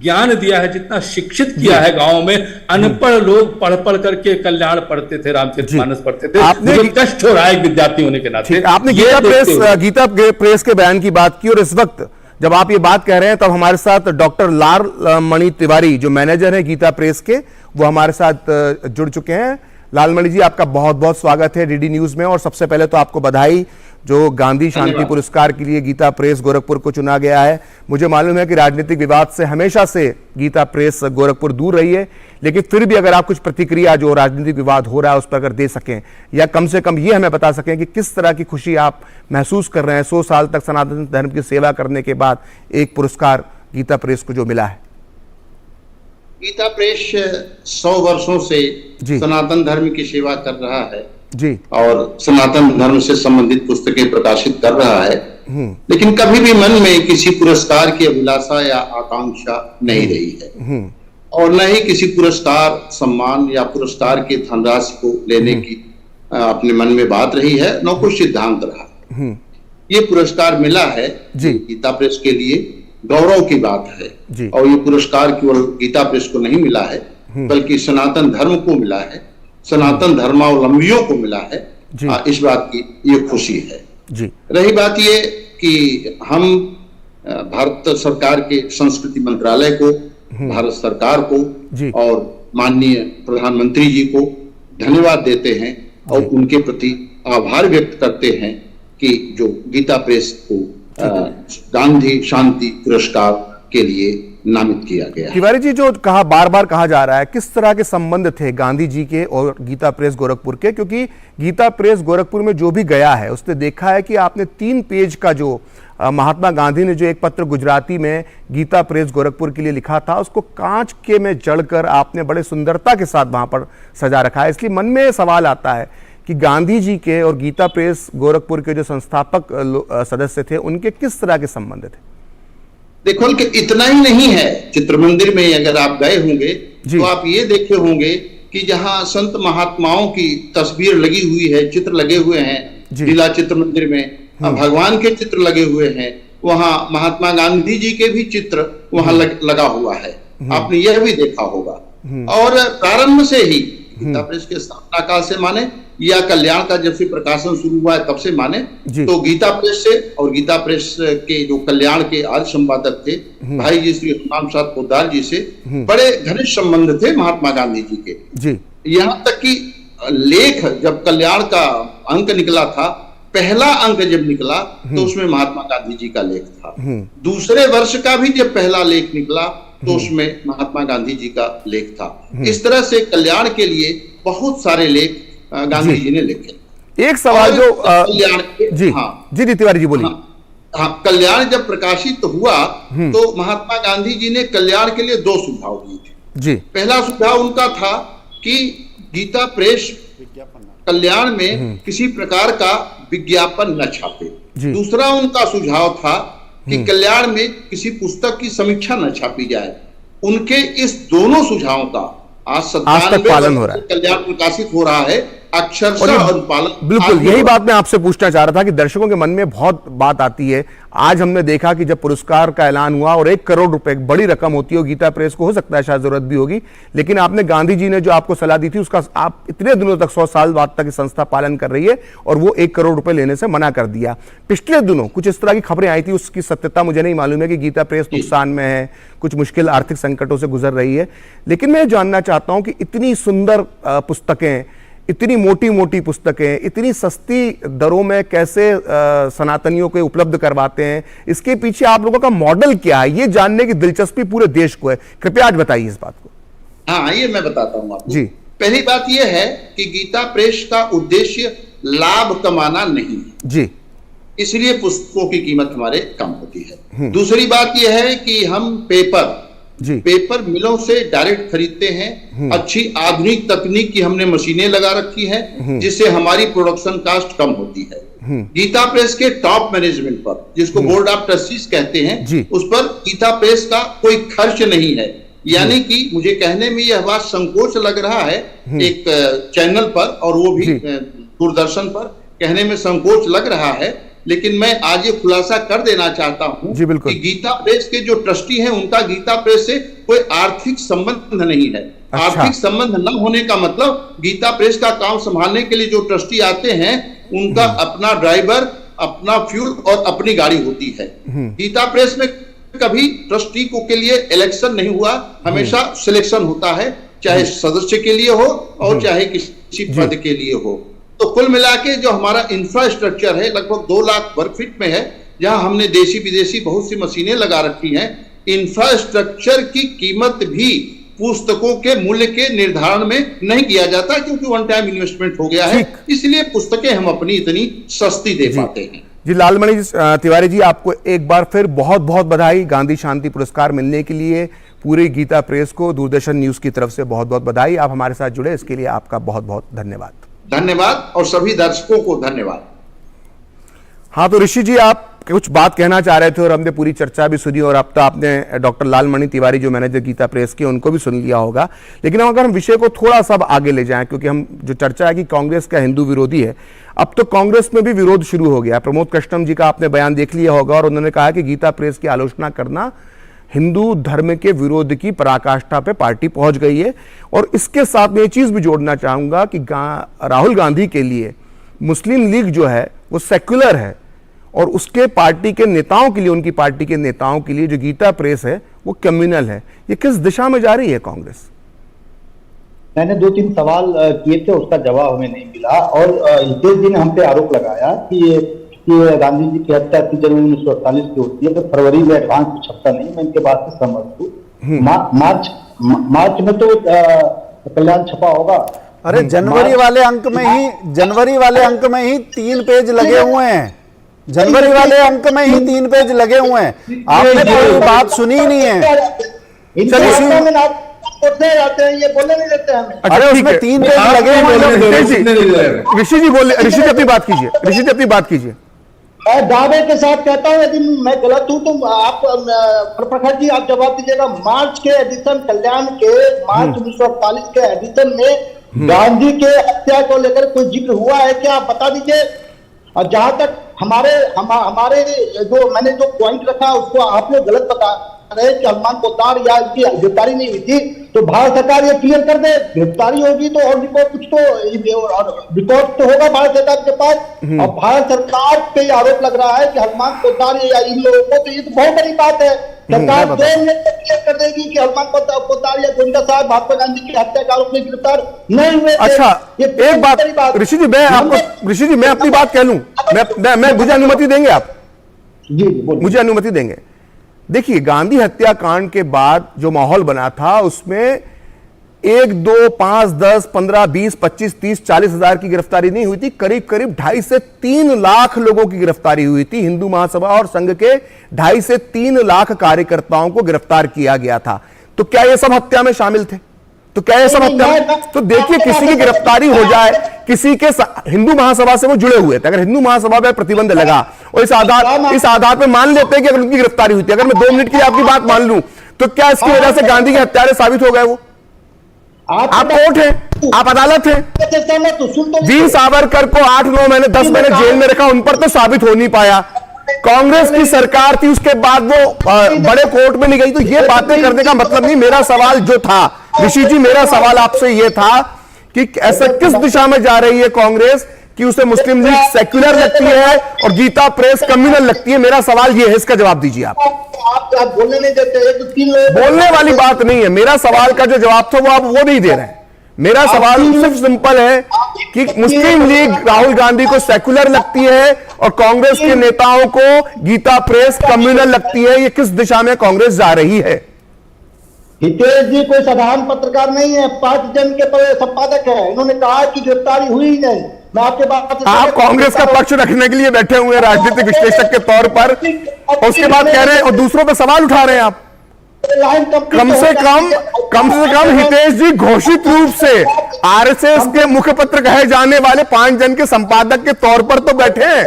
ज्ञान दिया है, जितना शिक्षित किया है गांव में, अनपढ़ लोग पढ़ पढ़ करके कल्याण पढ़ते थे, रामचरितमानस पढ़ते थे। आपने कष्ट हो रहा है एक विद्यार्थी होने के नाते। आपने गीता प्रेस के बयान की बात की, और इस वक्त जब आप ये बात कह रहे हैं तब हमारे साथ डॉक्टर लाल मणि तिवारी जो मैनेजर है गीता प्रेस के, वो हमारे साथ जुड़ चुके हैं। लालमणि जी, आपका बहुत बहुत स्वागत है डीडी न्यूज में। और सबसे पहले तो आपको बधाई, जो गांधी शांति पुरस्कार के लिए गीता प्रेस गोरखपुर को चुना गया है। मुझे मालूम है कि राजनीतिक विवाद से हमेशा से गीता प्रेस गोरखपुर दूर रही है, लेकिन फिर भी अगर आप कुछ प्रतिक्रिया जो राजनीतिक विवाद हो रहा है उस पर अगर दे सकें, या कम से कम ये हमें बता सकें कि किस तरह की खुशी आप महसूस कर रहे हैं 100 साल तक सनातन धर्म की सेवा करने के बाद एक पुरस्कार गीता प्रेस को जो मिला है। गीता प्रेस 100 वर्षों से सनातन धर्म की सेवा कर रहा है जी, और सनातन धर्म से संबंधित पुस्तकें प्रकाशित कर रहा है, लेकिन कभी भी मन में किसी पुरस्कार की अभिलाषा या आकांक्षा नहीं रही है, और न ही किसी पुरस्कार सम्मान या पुरस्कार की धनराशि को लेने की अपने मन में बात रही है, न कोई सिद्धांत रहा। ये पुरस्कार मिला है गीता प्रेस के लिए गौरव की बात है, और ये पुरस्कार केवल गीता प्रेस को नहीं मिला है, बल्कि सनातन धर्म को मिला है, सनातन धर्मावलंबियों को मिला है। इस बात की ये खुशी है जी। रही बात ये कि हम भारत सरकार के संस्कृति मंत्रालय को, भारत सरकार को और माननीय प्रधानमंत्री जी को धन्यवाद देते हैं और उनके प्रति आभार व्यक्त करते हैं कि जो गीता प्रेस को गांधी शांति पुरस्कार के लिए नामित किया गया। तिवारी जी, जो बार बार कहा जा रहा है, किस तरह के संबंध थे गांधी जी के और गीता प्रेस गोरखपुर के? क्योंकि गीता प्रेस गोरखपुर में जो भी गया है उसने देखा है कि आपने 3 पेज का जो महात्मा गांधी ने जो एक पत्र गुजराती में गीता प्रेस गोरखपुर के लिए लिखा था, उसको कांच के में जड़कर आपने बड़े सुंदरता के साथ वहां पर सजा रखा है। इसलिए मन में सवाल आता है कि गांधी जी के और गीता प्रेस गोरखपुर के जो संस्थापक सदस्य थे उनके किस तरह के संबंध थे? देखो कि इतना ही नहीं है, चित्र मंदिर में अगर आप गए होंगे तो आप ये देखे होंगे कि जहां संत महात्माओं की तस्वीर लगी हुई है, चित्र लगे हुए हैं लीला चित्र मंदिर में, भगवान के चित्र लगे हुए हैं, वहां महात्मा गांधी जी के भी चित्र वहां लगा हुआ है। आपने यह भी देखा होगा। और प्रारंभ से ही गीता प्रेस के स्थापना काल से माने या कल्याण का जब से प्रकाशन शुरू हुआ है तब से माने, तो गीता प्रेस से और गीता प्रेस के जो कल्याण के आदि संपादक थे भाई जी श्री हनुमान प्रसाद पोद्दार जी से बड़े घनिष्ठ संबंध थे महात्मा गांधी जी के। यहाँ तक कि लेख जब कल्याण का अंक निकला था, पहला अंक जब निकला तो उसमें महात्मा गांधी जी का लेख था। दूसरे वर्ष का भी जब पहला लेख निकला तो उसमें महात्मा गांधी जी का लेख था। इस तरह से कल्याण के लिए बहुत सारे लेख गांधी जी ने लिखे। एक सवाल जो कल्याण जी तिवारी जी बोलिए। हाँ, कल्याण जब प्रकाशित हुआ तो महात्मा गांधी जी ने कल्याण के लिए 2 सुझाव दिए थे। पहला सुझाव उनका था कि गीता प्रेस कल्याण में किसी प्रकार का विज्ञापन न छापे। दूसरा उनका सुझाव था कि कल्याण में किसी पुस्तक की समीक्षा न छापी जाए। उनके इस दोनों सुझावों का आज 97 पालन हो रहा है, कल्याण प्रकाशित हो रहा है अक्षरशः और पालन। बिल्कुल यही बात मैं आपसे पूछना चाह रहा था कि दर्शकों के मन में बहुत बात आती है। आज हमने देखा कि जब पुरस्कार का ऐलान हुआ और 1 करोड़ रुपए एक बड़ी रकम होती है, गीता प्रेस को हो सकता है शायद जरूरत भी होगी, लेकिन आपने गांधी जी ने जो आपको सलाह दी थी उसका आप इतने दिनों तक 100 साल बाद तक संस्था पालन कर रही है और वो 1 करोड़ रुपए लेने से मना कर दिया। पिछले दिनों कुछ इस तरह की खबरें आई थी, उसकी सत्यता मुझे नहीं मालूम है कि गीता प्रेस नुकसान में है, कुछ मुश्किल आर्थिक संकटों से गुजर रही है। लेकिन मैं जानना चाहता हूं कि इतनी सुंदर पुस्तकें, इतनी मोटी मोटी पुस्तकें इतनी सस्ती दरों में कैसे सनातनियों को उपलब्ध करवाते हैं? इसके पीछे आप लोगों का मॉडल क्या है, ये जानने की दिलचस्पी पूरे देश को है। कृपया आज बताइए इस बात को। हाँ, ये मैं बताता हूं आपको जी। पहली बात यह है कि गीता प्रेस का उद्देश्य लाभ कमाना नहीं है जी, इसलिए पुस्तकों की कीमत हमारे कम होती है। दूसरी बात यह है कि हम पेपर मिलों से डायरेक्ट खरीदते हैं। अच्छी आधुनिक तकनीक की हमने मशीनें लगा रखी हैं जिससे हमारी प्रोडक्शन कास्ट कम होती है। गीता प्रेस के टॉप मैनेजमेंट पर, जिसको बोर्ड ऑफ ट्रस्टीज कहते हैं, उस पर गीता प्रेस का कोई खर्च नहीं है। यानी कि मुझे कहने में यह बात संकोच लग रहा है एक चैनल पर और वो भी दूरदर्शन पर, कहने में संकोच लग रहा है, लेकिन मैं आज ये खुलासा कर देना चाहता हूं कि गीता प्रेस के जो ट्रस्टी हैं उनका गीता प्रेस से कोई आर्थिक संबंध नहीं है। आर्थिक संबंध न होने का मतलब गीता प्रेस का काम संभालने के लिए जो ट्रस्टी आते हैं उनका अपना ड्राइवर, अपना फ्यूल और अपनी गाड़ी होती है। गीता प्रेस में कभी ट्रस्टी को के लिए इलेक्शन नहीं हुआ, हमेशा सिलेक्शन होता है, चाहे सदस्य के लिए हो और चाहे किसी पद के लिए हो। तो कुल मिला के जो हमारा इंफ्रास्ट्रक्चर है लगभग 2 लाख वर्ग फीट में है, जहां हमने देशी विदेशी बहुत सी मशीनें लगा रखी हैं। इंफ्रास्ट्रक्चर की कीमत भी पुस्तकों के मूल्य के निर्धारण में नहीं किया जाता, क्योंकि वन टाइम इन्वेस्टमेंट हो गया है, इसलिए पुस्तकें हम अपनी इतनी सस्ती दे पाते हैं। जी लालमणि तिवारी जी, आपको एक बार फिर बहुत बहुत बधाई। गांधी शांति पुरस्कार मिलने के लिए पूरी गीता प्रेस को, दूरदर्शन न्यूज की तरफ से बहुत बहुत बधाई। आप हमारे साथ जुड़े इसके लिए आपका बहुत बहुत धन्यवाद। धन्यवाद और सभी दर्शकों को धन्यवाद। हाँ, तो ऋषि जी आप कुछ बात कहना चाह रहे थे और हमने पूरी चर्चा भी सुनी, और अब तो आपने डॉक्टर लालमणि तिवारी जो मैनेजर गीता प्रेस के उनको भी सुन लिया होगा। लेकिन अगर हम विषय को थोड़ा सा आगे ले जाएं, क्योंकि हम जो चर्चा है कि कांग्रेस का हिंदू विरोधी है, अब तो कांग्रेस में भी विरोध शुरू हो गया। प्रमोद कृष्णम जी का आपने बयान देख लिया होगा और उन्होंने कहा कि गीता प्रेस की आलोचना करना हिंदू धर्म के विरोध की पराकाष्ठा पे पार्टी पहुंच गई है। और इसके साथ में ये चीज भी जोड़ना चाहूंगा कि राहुल गांधी के लिए मुस्लिम लीग जो है वो सेक्युलर है, और उसके पार्टी के नेताओं के लिए, उनकी पार्टी के नेताओं के लिए जो गीता प्रेस है वो कम्युनल है। ये किस दिशा में जा रही है कांग्रेस? मैंने 2-3 सवाल किए थे, उसका जवाब हमें नहीं मिला। और हितेश जी ने हम पे आरोप लगाया कि गांधी जी की हत्या 30 जनवरी 1948 की होती है, तो फरवरी में एडवांस कुछ छपता नहीं। मैं इनके बात से सहमत हूँ। मार्च में तो कल्याण छपा होगा। अरे जनवरी वाले अंक में ही 3 पेज लगे हुए हैं। जनवरी वाले अंक में ही 3 पेज लगे हुए हैं। आपने कोई बात सुनी ही नहीं है। ये बोलने नहीं देते हमें। अरे उसमें 3 पेज लगे हुए हैं। ऋषि जी बोलिए, ऋषि जी अपनी बात कीजिए, ऋषि जी अपनी बात कीजिए। मैं दावे के साथ कहता हूँ, यदि मैं गलत हूँ तो आप प्रखर जी आप जवाब दीजिएगा। मार्च के एडिशन, कल्याण के मार्च 1948 के एडिशन में गांधी के हत्या को लेकर कोई जिक्र हुआ है क्या, आप बता दीजिए। और जहां तक हमारे जो मैंने जो पॉइंट रखा उसको आप लोग गलत बता रहे कि हनुमान पोद्दार या इसकी गिरफ्तारी नहीं हुई थी, तो भारत सरकार ये क्लियर कर दे। गिरफ्तारी होगी तो और रिपोर्ट कुछ तो रिकॉर्ड तो होगा भारत सरकार के पास। और भारत सरकार पे आरोप लग रहा है कि हनुमान पोद्दार या इन लोगों को, तो ये तो बहुत बड़ी बात है। सरकार 2 मिनट तक क्लियर कर देगी कि हनुमान पोद्दार या गोविंदा साहब महात्मा गांधी की हत्या के आरोप में गिरफ्तार नहीं हुए। अच्छा, एक बात ऋषि जी, मैं आपको, ऋषि जी मैं अपनी बात कह लूं, मैं मुझे अनुमति देंगे आप? जी मुझे अनुमति देंगे। देखिए, गांधी हत्याकांड के बाद जो माहौल बना था उसमें 1, 2, 5, 10, 15, 20, 25, 30, 40 हजार की गिरफ्तारी नहीं हुई थी। करीब करीब 2.5 से 3 लाख लोगों की गिरफ्तारी हुई थी। हिंदू महासभा और संघ के 2.5 से 3 लाख कार्यकर्ताओं को गिरफ्तार किया गया था। तो क्या ये सब हत्या में शामिल थे? तो क्या ये सब हत्या में? तो देखिए, किसी की गिरफ्तारी हो जाए, किसी के हिंदू महासभा से वो जुड़े हुए थे, अगर हिंदू महासभा पर प्रतिबंध लगा और इस आधार पर मान लेते हैं कि अगर उनकी गिरफ्तारी हुई थी, अगर मैं 2 मिनट की आपकी बात मान लूं, तो क्या इसकी वजह से गांधी के हत्यारे साबित हो गए? वो आप कोर्ट है, आप अदालत है। वीर सावरकर को 8, 9 महीने 10 महीने जेल में रखा, उन पर तो साबित हो नहीं पाया। कांग्रेस की सरकार थी, उसके बाद वो बड़े कोर्ट में नहीं गई। तो ये बातें करने का मतलब नहीं। मेरा सवाल जो था ऋषि जी, मेरा सवाल आपसे ये था कि ऐसा किस दिशा में जा रही है कांग्रेस कि उसे मुस्लिम लीग सेक्युलर लगती है और गीता प्रेस कम्युनल लगती है? मेरा सवाल ये है, इसका जवाब दीजिए आप। बोलने नहीं देते, तो 3 बोलने वाली बात नहीं है। मेरा सवाल का जो जवाब था वो आप वो नहीं दे रहे हैं। मेरा सवाल सिर्फ सिंपल है कि मुस्लिम लीग राहुल गांधी को सेक्युलर लगती है और कांग्रेस के नेताओं को गीता प्रेस कम्युनल लगती है। ये किस दिशा में कांग्रेस जा रही है? हितेश जी कोई साधारण पत्रकार नहीं है, 5 जन के संपादक है। इन्होंने कहा कि गिरफ्तारी हुई ही नहीं। मैं आपके बात, आप कांग्रेस का पक्ष रखने के लिए बैठे हुए हैं राजनीतिक विश्लेषक के तौर पर, और उसके बाद कह रहे हैं और दूसरों पर सवाल उठा रहे हैं आप। कम से कम हितेश जी घोषित रूप से आरएसएस के मुखपत्र कहे जाने वाले 5 जन के संपादक के तौर पर तो बैठे हैं।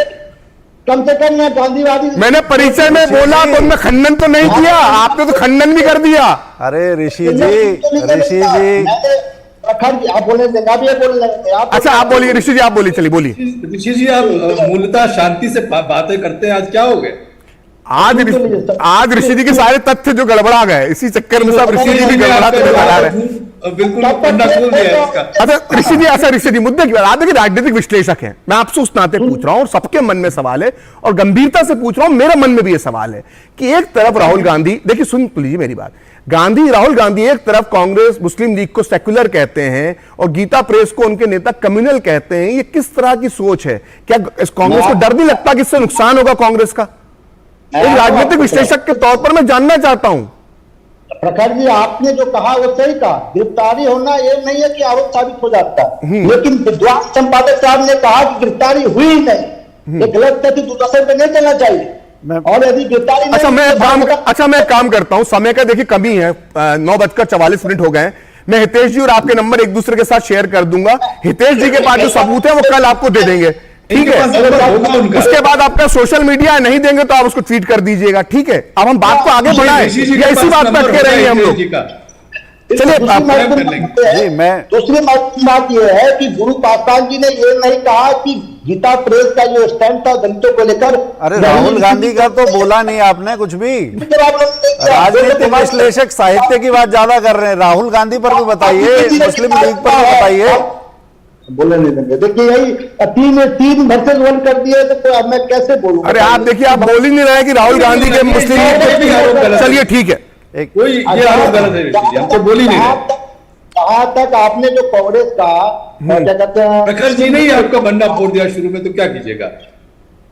कम से कम मैं गांधीवादी, मैंने परिचय में बोला तो उनमें खंडन तो नहीं किया, आपने तो खंडन भी कर दिया। अरे ऋषि जी आप बोले, अच्छा आप बोलिए ऋषि जी, आप बोलिए, चलिए बोलिए। ऋषि जी, आप मूलतः शांति से बातें करते हैं, आज क्या हो गए? आज ऋषि जी के सारे तथ्य जो गड़बड़ा गए, इसी चक्कर में सब ऋषि जी भी गड़बड़ाते नजर आ रहे हैं। बिल्कुल पन्ना खोल दिया इसका। अच्छा ऋषि जी मुद्दे की बात, आप देखिए राजनीतिक विश्लेषक हैं, मैं आपसे उस नाते पूछ रहा हूं और सबके मन में सवाल है और गंभीरता से पूछ रहा हूं, मेरे मन में भी यह सवाल है कि एक तरफ राहुल गांधी, देखिए सुन लीजिए मेरी बात, राहुल गांधी एक तरफ कांग्रेस मुस्लिम लीग को सेक्युलर कहते हैं और गीता प्रेस को उनके नेता कम्युनल कहते हैं, ये किस तरह की सोच है? क्या कांग्रेस को डर नहीं लगता कि इससे नुकसान होगा कांग्रेस का? एक राजनीतिक विश्लेषक के तौर पर मैं जानना चाहता हूं। प्रखर जी, आपने जो कहा वो सही कहा, गिरफ्तारी होना ये नहीं है कि आरोप साबित हो जाता है, लेकिन विद्वान संपादक साहब ने कहा कि गिरफ्तारी हुई ही नहीं, ये गलत तथ्य दूसरे पे नहीं चलना चाहिए। और यदि गिरफ्तारी अच्छा मैं काम करता हूं, समय का देखिए कमी है, 9:44 हो गए। मैं हितेश जी और आपके नंबर एक दूसरे के साथ शेयर कर दूंगा। हितेश जी के पास जो सबूत है वो कल आपको दे देंगे, ठीक है? उसके बाद आपका सोशल मीडिया नहीं देंगे तो आप उसको ट्वीट कर दीजिएगा, ठीक है? अब हम बात को आगे बढ़ाएं या इसी बात पर अटके रहेंगे हम लोग? चलिए दूसरी बात यह है कि गुरु पासवान जी ने ये नहीं कहा कि गीता प्रेस का जो स्टैंड था दलितों को लेकर। अरे राहुल गांधी का तो बोला नहीं आपने कुछ भी। राजनीतिक विश्लेषक साहित्य की बात ज्यादा कर रहे हैं, राहुल गांधी पर भी बताइए, मुस्लिम लीग पर भी बताइए। बोले नहीं देंगे, देखिए यही तीन वर्सेस 1 कर दिए तो अब मैं कैसे बोलूं? अरे आप देखिए, आप बोल ही नहीं रहे कि राहुल गांधी के मुस्लिम लीग, चलिए ठीक है, कोई ये आरोप गलत है, हम तो बोल ही नहीं रहे। कहां तक आपने जो कांग्रेस का क्या कहते हैं, प्रखर जी ने आपका बन्ना फोड़ दिया शुरू में, तो क्या कीजिएगा?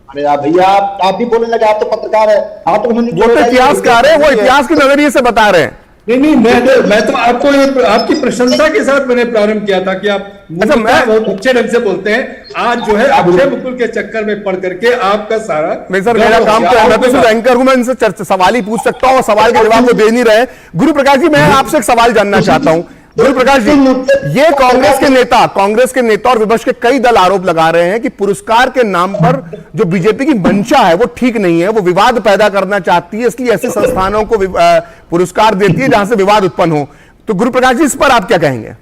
अरे भैया आप भी बोलने लगे, आप तो पत्रकार है, आप तो इतिहासकार है, वो इतिहास के नजरिए से बता रहे हैं। नहीं मैं तो आपको आपकी प्रशंसा के साथ मैंने प्रारंभ किया था कि आप बहुत अच्छे ढंग से बोलते हैं। आज जो है अक्षय मुकुल के चक्कर में पड़ करके आपका सारा नहीं सर, मेरा काम तो है, मैं तो सिर्फ एंकर हूं, मैं इनसे सवाल ही पूछ सकता हूं और सवाल के जवाब वो दे नहीं रहे। गुरु प्रकाश जी, मैं आपसे एक सवाल जानना चाहता हूं। गुरु प्रकाश जी, ये कांग्रेस के नेता और विपक्ष के कई दल आरोप लगा रहे हैं कि पुरस्कार के नाम पर जो बीजेपी की मंशा है वो ठीक नहीं है, वो विवाद पैदा करना चाहती है, इसलिए ऐसे संस्थानों को पुरस्कार देती है जहां से विवाद उत्पन्न हो। तो गुरु प्रकाश जी, इस पर आप क्या कहेंगे?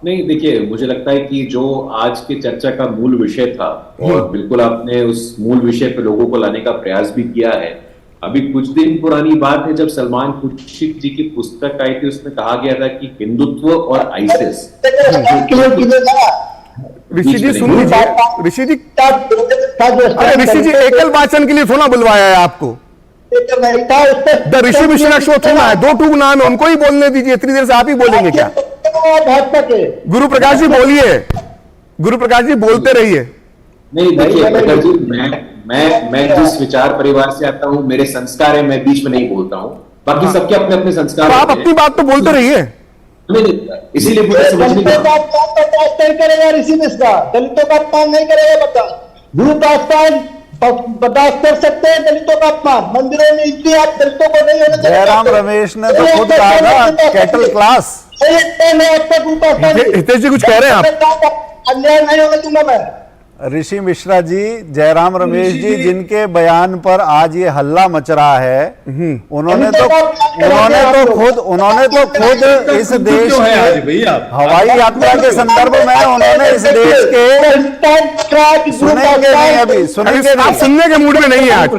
नहीं, देखिए मुझे लगता है कि जो आज की चर्चा का मूल विषय था, और बिल्कुल आपने उस मूल विषय पर लोगों को लाने का प्रयास भी किया है। अभी कुछ दिन पुरानी बात है जब सलमान खुर्शीद जी की पुस्तक आई थी, उसमें कहा गया था कि हिंदुत्व और आईसिस। ऋषि जी सुन लीजिए, ऋषि जी एकल वाचन के लिए थोड़ा बुलवाया है आपको, द ऋषि मिश्रा शो थोड़ा है, 2 नाम है, उनको ही बोलने दीजिए। इतनी देर से आप ही बोलेंगे क्या? गुरु प्रकाश जी बोलिए, गुरु प्रकाश जी बोलते रहिए। नहीं देखिए प्रकाश जी, मैं जिस विचार परिवार से आता हूं, मेरे संस्कार है, मैं बीच में नहीं बोलता हूं, बाकी सबके अपने अपने संस्कार। आप अपनी बात तो बोलते रहिए, इसीलिए मुझे समझ नहीं करेगा ऋषि मिश्रा, दलितों का अपमान नहीं करेगा। बता गुरु पासवान बर्दाश्त कर सकते हैं दलितों का अपमान, मंदिरों में इसलिए आप दलितों को नहीं होने। जयराम रमेश ने तो खुद कहा था कैटल क्लास। हितेश जी कुछ कह रहे हैं आप? अन्याय नहीं होने दूंगा मैं। ऋषि मिश्रा जी, जयराम रमेश जी जिनके बयान पर आज ये हल्ला मच रहा है, उन्होंने तो खुद इस देश के हवाई यात्रा के संदर्भ में उन्होंने इस देश के सुनेंगे नहीं, अभी सुनेंगे, आप सुनने के मूड में नहीं है आज।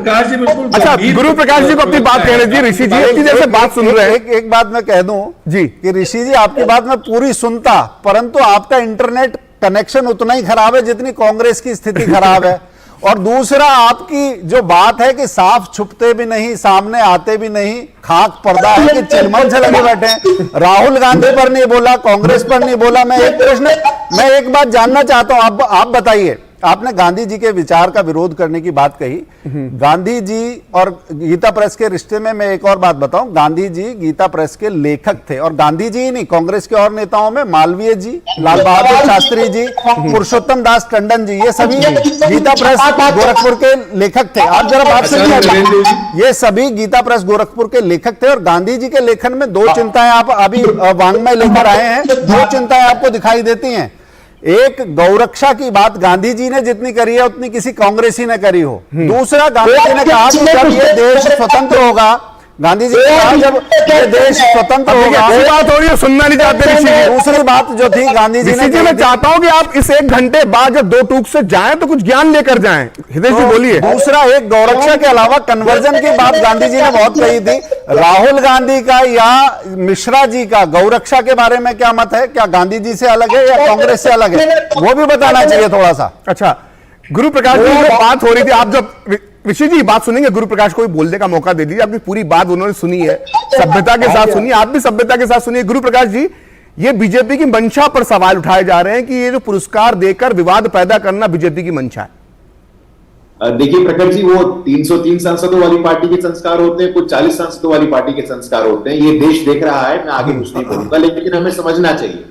अच्छा गुरु प्रकाश जी को अपनी बात कहने दीजिए। ऋषि जी इतनी देर से बात सुन रहे हैं। एक बात मैं कह दूं जी कि ऋषि जी आपकी बात मैं पूरी सुनता, परंतु आपका इंटरनेट कनेक्शन उतना ही खराब है जितनी कांग्रेस की स्थिति खराब है। और दूसरा, आपकी जो बात है कि साफ छुपते भी नहीं, सामने आते भी नहीं, खाक पर्दा है कि चिलमन से लगे बैठे हैं। राहुल गांधी पर नहीं बोला, कांग्रेस पर नहीं बोला। मैं एक बात जानना चाहता हूं, आप बताइए, आपने गांधी जी के विचार का विरोध करने की बात कही। गांधी जी और गीता प्रेस के रिश्ते में मैं एक और बात बताऊं, गांधी जी गीता प्रेस के लेखक थे, और गांधी जी ही नहीं, कांग्रेस के और नेताओं में मालवीय जी, लाल बहादुर शास्त्री जी, पुरुषोत्तम दास टंडन जी, ये सभी गीता प्रेस गोरखपुर के लेखक थे। आप जरा बात सुनिए, ये सभी गीता प्रेस गोरखपुर के लेखक थे, और गांधी जी के लेखन में 2 चिंताएं आप अभी वांग्मय लेकर आए हैं, 2 चिंताएं आपको दिखाई देती हैं। एक, गौरक्षा की बात गांधी जी ने जितनी करी है उतनी किसी कांग्रेसी ने करी हो। दूसरा, गांधी जी ने कहा कि जब ये देश स्वतंत्र होगा गांधी जी ने कहा जब ये देश स्वतंत्र होगा, बात हो रही है, सुनना नहीं चाहते ऋषि जी। दूसरी बात जो थी गांधी जी ने, मैं चाहता हूं कि आप इस 1 घंटे बाद जब 2 टूक से जाएं तो कुछ ज्ञान लेकर जाएं। हितेश जी बोलिए। दूसरा, एक गौरक्षा के अलावा कन्वर्जन की बात गांधी जी ने बहुत कही थी। राहुल गांधी का या मिश्रा जी का गौरक्षा के बारे में क्या मत है? क्या गांधी जी से अलग है या कांग्रेस से अलग है? वो भी बताना चाहिए थोड़ा सा। अच्छा, गुरु प्रकाश जी जो बात हो रही थी, आप जब ऋषि जी बात सुनेंगे, गुरु प्रकाश को भी बोलने का मौका दे दीजिए। आपकी पूरी बात उन्होंने सुनी है, सभ्यता के साथ सुनी, आप भी सभ्यता के साथ सुनिए। गुरु प्रकाश जी, ये बीजेपी की मंशा पर सवाल उठाए जा रहे हैं कि ये जो पुरस्कार देकर विवाद पैदा करना बीजेपी की मंशा है। देखिए प्रखर जी, वो 303 सांसदों वाली पार्टी के संस्कार होते हैं, कुछ 40 सांसदों वाली पार्टी के संस्कार होते हैं। ये देश देख रहा है, मैं आगे कुछ नहीं बोलूंगा, लेकिन हमें समझना चाहिए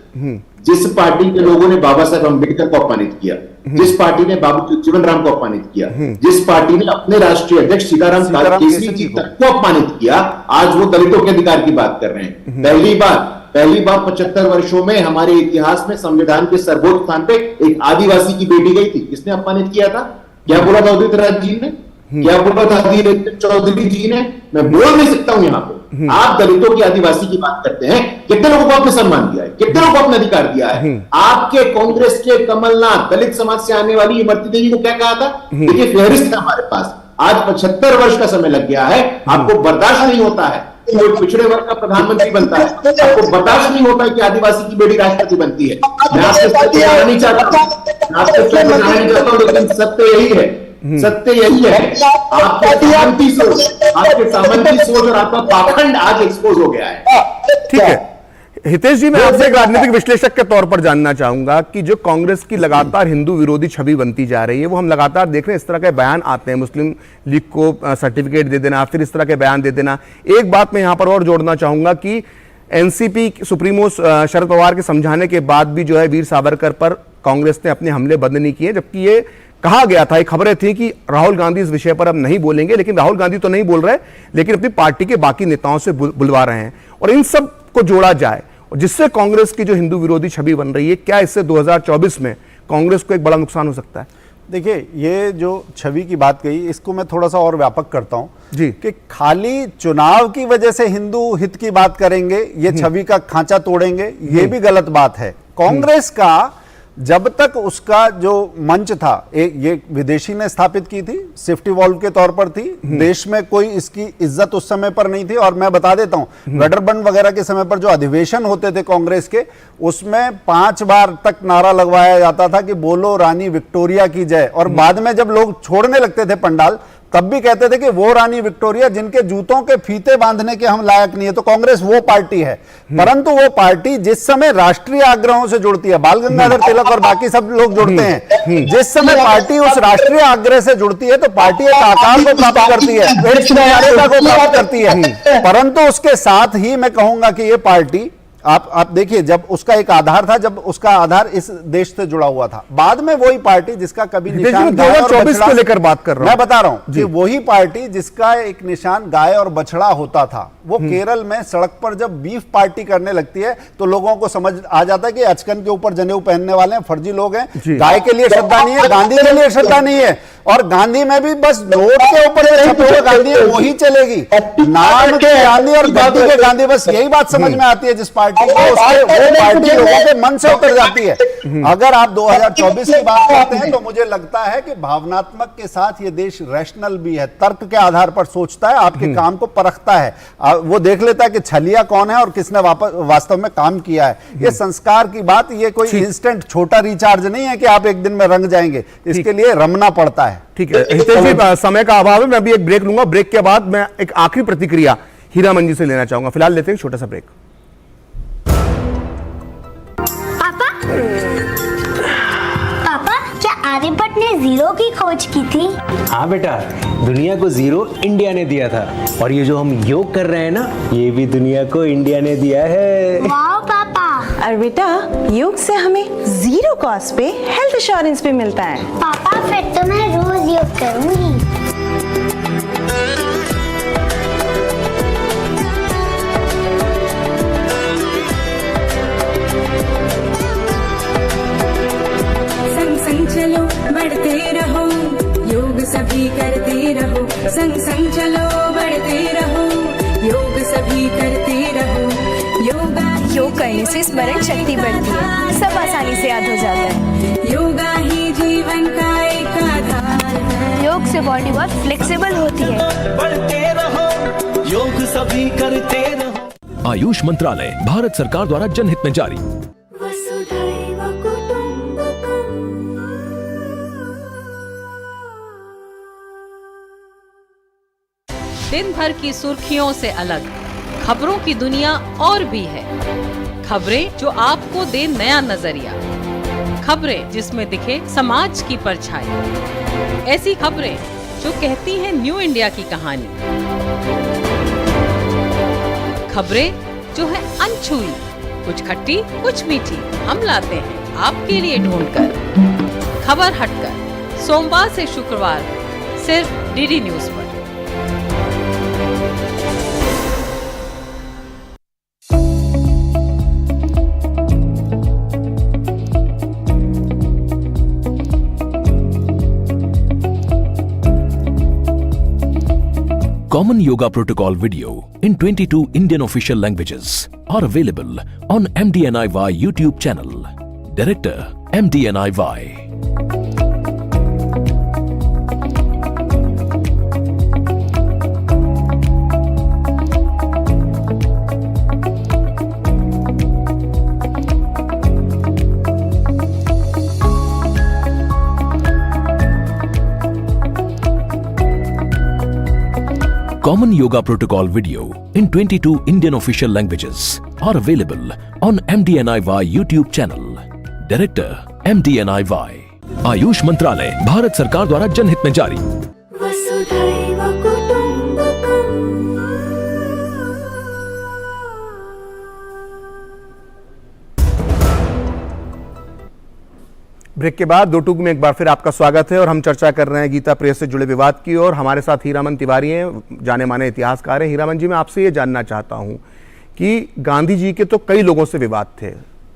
जिस पार्टी के लोगों ने बाबा साहेब अम्बेडकर को अपमानित किया, जिस पार्टी ने बाबू जगजीवन राम को अपमानित किया, जिस पार्टी ने अपने राष्ट्रीय अध्यक्ष सीताराम केसरी जी को अपमानित किया, आज वो दलितों के अधिकार की बात कर रहे हैं। पहली बार 75 वर्षों में हमारे इतिहास में संविधान के सर्वोच्च स्थान पे एक आदिवासी की बेटी गई थी। किसने अपमानित किया था? क्या बोला था उदित राज जी ने? क्या बोला था अधीर चौधरी जी ने? मैं बोल नहीं सकता हूं यहाँ पे। आप दलितों की, आदिवासी की बात करते हैं। कितने लोगों को आपने सम्मान दिया है? कितने लोगों को आपने अधिकार दिया है? आपके कांग्रेस के कमलनाथ दलित समाज से आने वाली इमरती देवी को क्या कहा था? देखिए, फेहरिस्त है हमारे पास। आज 75 वर्ष का समय लग गया है, आपको बर्दाश्त नहीं होता है कोई पिछड़े वर्ग का प्रधानमंत्री बनता है, आपको बर्दाश्त नहीं होता है कि आदिवासी की बेटी राष्ट्रपति बनती है। मैं आपसे सत्य जानना नहीं चाहता हूं, लेकिन सत्य यही है, सत्य यही है। आपके सामंती सोच और आपका पाखंड आज एक्सपोज हो गया है। ठीक है हितेश जी, मैं आपसे एक राजनीतिक विश्लेषक के तौर पर जानना चाहूंगा कि जो कांग्रेस की लगातार हिंदू विरोधी छवि बनती जा रही है, वो हम लगातार देख रहे हैं। इस तरह के बयान आते हैं, मुस्लिम लीग को सर्टिफिकेट दे देना, फिर इस तरह के बयान दे देना। एक बात मैं यहां पर और जोड़ना चाहूंगा कि एनसीपी सुप्रीमो शरद पवार के समझाने के बाद भी जो है वीर सावरकर पर कांग्रेस ने अपने हमले बंद नहीं किए, जबकि ये कहा गया था, एक खबरें थी कि राहुल गांधी इस विषय पर अब नहीं बोलेंगे। लेकिन राहुल गांधी तो नहीं बोल रहे, लेकिन अपनी पार्टी के बाकी नेताओं से बुलवा रहे हैं। और इन सब को जोड़ा जाए जिससे कांग्रेस की जो हिंदू विरोधी छवि बन रही है, क्या इससे 2024 में कांग्रेस को एक बड़ा नुकसान हो सकता है? देखिए, ये जो छवि की बात कही, इसको मैं थोड़ा सा और व्यापक करता हूं जी, कि खाली चुनाव की वजह से हिंदू हित की बात करेंगे, ये छवि का खांचा तोड़ेंगे, ये भी गलत बात है। कांग्रेस का जब तक उसका जो मंच था, ये विदेशी ने स्थापित की थी, सेफ्टी वॉल्व के तौर पर थी, देश में कोई इसकी इज्जत उस समय पर नहीं थी। और मैं बता देता हूं, गठबंधन वगैरह के समय पर जो अधिवेशन होते थे कांग्रेस के, उसमें 5 बार तक नारा लगवाया जाता था कि बोलो रानी विक्टोरिया की जय। और बाद में जब लोग छोड़ने लगते थे पंडाल, तब भी कहते थे कि वो रानी विक्टोरिया जिनके जूतों के फीते बांधने के हम लायक नहीं है। तो कांग्रेस वो पार्टी है, परंतु वो पार्टी जिस समय राष्ट्रीय आग्रहों से जुड़ती है, बाल गंगाधर तिलक और बाकी सब लोग जुड़ते हैं, जिस समय पार्टी उस राष्ट्रीय आग्रह से जुड़ती है तो पार्टी एक आकार को प्राप्त करती है, को प्राप्त करती है। परंतु उसके साथ ही मैं कहूंगा कि ये पार्टी, आप देखिए, जब उसका एक आधार था, जब उसका आधार इस देश से जुड़ा हुआ था, बाद में वही पार्टी जिसका कभी निशान 2024 को लेकर बात कर रहा हूं, मैं बता रहा हूं कि वही पार्टी जिसका एक निशान गाय और बछड़ा होता था, वो केरल में सड़क पर जब बीफ पार्टी करने लगती है तो लोगों को समझ आ जाता है कि अचकन के ऊपर जनेऊ पहनने वाले हैं, फर्जी लोग हैं। गाय के लिए श्रद्धा नहीं है, गांधी के लिए श्रद्धा नहीं है, और गांधी में भी बस नोट के ऊपर छपे हुए गांधी है वही चलेगी, नाम के गांधी और गद्दी के गांधी, बस यही बात समझ में आती है जिस पार्टी को, वो पार्टी लोगों के मन से उतर जाती है। अगर आप 2024 की बात करते हैं तो मुझे लगता है कि भावनात्मक के साथ ये देश रैशनल भी है, तर्क के आधार पर सोचता है, आपके काम को परखता है, वो देख लेता है कि छलिया कौन है और किसने वास्तव में काम किया है। ये संस्कार की बात, ये कोई इंस्टेंट छोटा रिचार्ज नहीं है कि आप एक दिन में रंग जाएंगे, इसके लिए रमना पड़ता है। ठीक है हितेश जी, समय का अभाव है, मैं अभी एक ब्रेक लूंगा। ब्रेक के बाद मैं एक आखिरी प्रतिक्रिया हीरामन जी से लेना चाहूंगा। फिलहाल लेते हैं छोटा सा ब्रेक। पापा, क्या आर्यभट्ट ने जीरो की खोज की थी? हाँ बेटा, दुनिया को जीरो इंडिया ने दिया था, और ये जो हम योग कर रहे हैं ना, ये भी दुनिया को इंडिया ने दिया है। वाह पापा। और बेटा, योग से हमें जीरो कॉस्ट पे हेल्थ इंश्योरेंस भी मिलता है। पापा, फिर तो मैं रोज योग करूंगी। चलो बढ़ते रहो, योग सभी करते रहो, संग संग चलो बढ़ते रहो, से स्मरण शक्ति बढ़ती है, सब आसानी से याद हो जाता है। योगा ही जीवन का एक आधार है। योग से बॉडी बहुत फ्लेक्सिबल होती है। बढ़ते रहो, योग सभी करते रहो। आयुष मंत्रालय भारत सरकार द्वारा जनहित में जारी। दिन भर की सुर्खियों से अलग खबरों की दुनिया और भी है। खबरें जो आपको दे नया नजरिया, खबरें जिसमें दिखे समाज की परछाई, ऐसी खबरें जो कहती हैं न्यू इंडिया की कहानी, खबरें जो है अनछुई, कुछ खट्टी कुछ मीठी, हम लाते हैं आपके लिए ढूंढकर। खबर हटकर सोमवार से शुक्रवार सिर्फ डीडी न्यूज पर। Common Yoga Protocol video in 22 Indian official languages are available on MDNIY YouTube channel. Director MDNIY. Common Yoga Protocol video in 22 Indian official languages are available on MDNIY YouTube channel. Director MDNIY. Ayush मंत्रालय भारत सरकार द्वारा जनहित में जारी। वसुधैव कुटुंबकम्। ब्रेक के बाद दो टूक में एक बार फिर आपका स्वागत है और हम चर्चा कर रहे हैं गीता प्रेस से जुड़े विवाद की। और हमारे साथ हीरामन तिवारी हैं, जाने माने इतिहासकार हैं। हीरामन जी, मैं आपसे ये जानना चाहता हूं कि गांधी जी के तो कई लोगों से विवाद थे,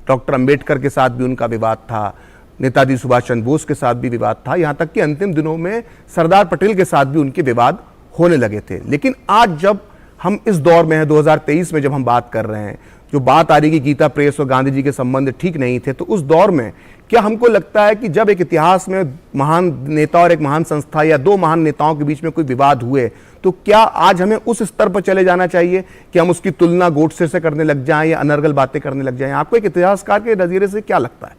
डॉक्टर अंबेडकर के साथ भी उनका विवाद था, नेताजी सुभाष चंद्र बोस के साथ भी विवाद था, यहाँ तक कि अंतिम दिनों में सरदार पटेल के साथ भी उनके विवाद होने लगे थे। लेकिन आज जब हम इस दौर में हैं, 2023 में जब हम बात कर रहे हैं, जो बात आ रही कि गीता प्रेस और गांधी जी के संबंध ठीक नहीं थे, तो उस दौर में क्या हमको लगता है कि जब एक इतिहास में महान नेता और एक महान संस्था या दो महान नेताओं के बीच में कोई विवाद हुए, तो क्या आज हमें उस स्तर पर चले जाना चाहिए कि हम उसकी तुलना गोडसे से करने लग जाएं या अनर्गल बातें करने लग जाएं? आपको एक इतिहासकार के नजरिए से क्या लगता है?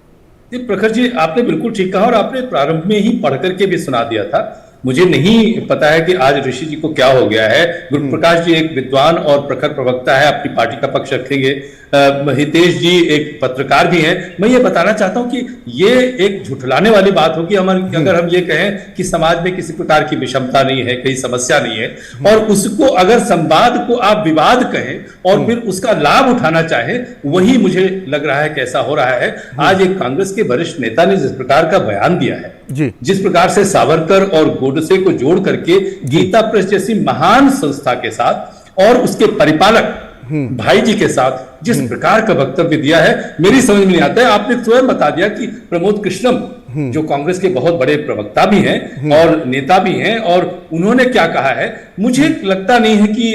प्रखर जी, आपने बिल्कुल ठीक कहा और आपने प्रारंभ में ही पढ़ करके भी सुना दिया था। मुझे नहीं पता है कि आज ऋषि जी को क्या हो गया है। गुरु प्रकाश जी एक विद्वान और प्रखर प्रवक्ता है, अपनी पार्टी का पक्ष रखेंगे। हितेश जी एक पत्रकार भी हैं। मैं ये बताना चाहता हूं कि ये एक झुठलाने वाली बात होगी अगर हम ये कहें कि समाज में किसी प्रकार की विषमता नहीं है, कोई समस्या नहीं है, और उसको अगर संवाद को आप विवाद कहें और फिर उसका लाभ उठाना चाहें, वही मुझे लग रहा है कैसा हो रहा है। आज एक कांग्रेस के वरिष्ठ नेता ने जिस प्रकार का बयान दिया है, जिस प्रकार से सावरकर और गोडसे को जोड़ करके गीता प्रेस जैसी महान संस्था के साथ और उसके परिपालक भाई जी के साथ जिस प्रकार का वक्तव्य दिया है, मेरी समझ में नहीं आता है। आपने स्वयं बता दिया कि प्रमोद कृष्णम जो कांग्रेस के बहुत बड़े प्रवक्ता भी हैं और नेता भी हैं, और उन्होंने क्या कहा है, मुझे लगता नहीं है कि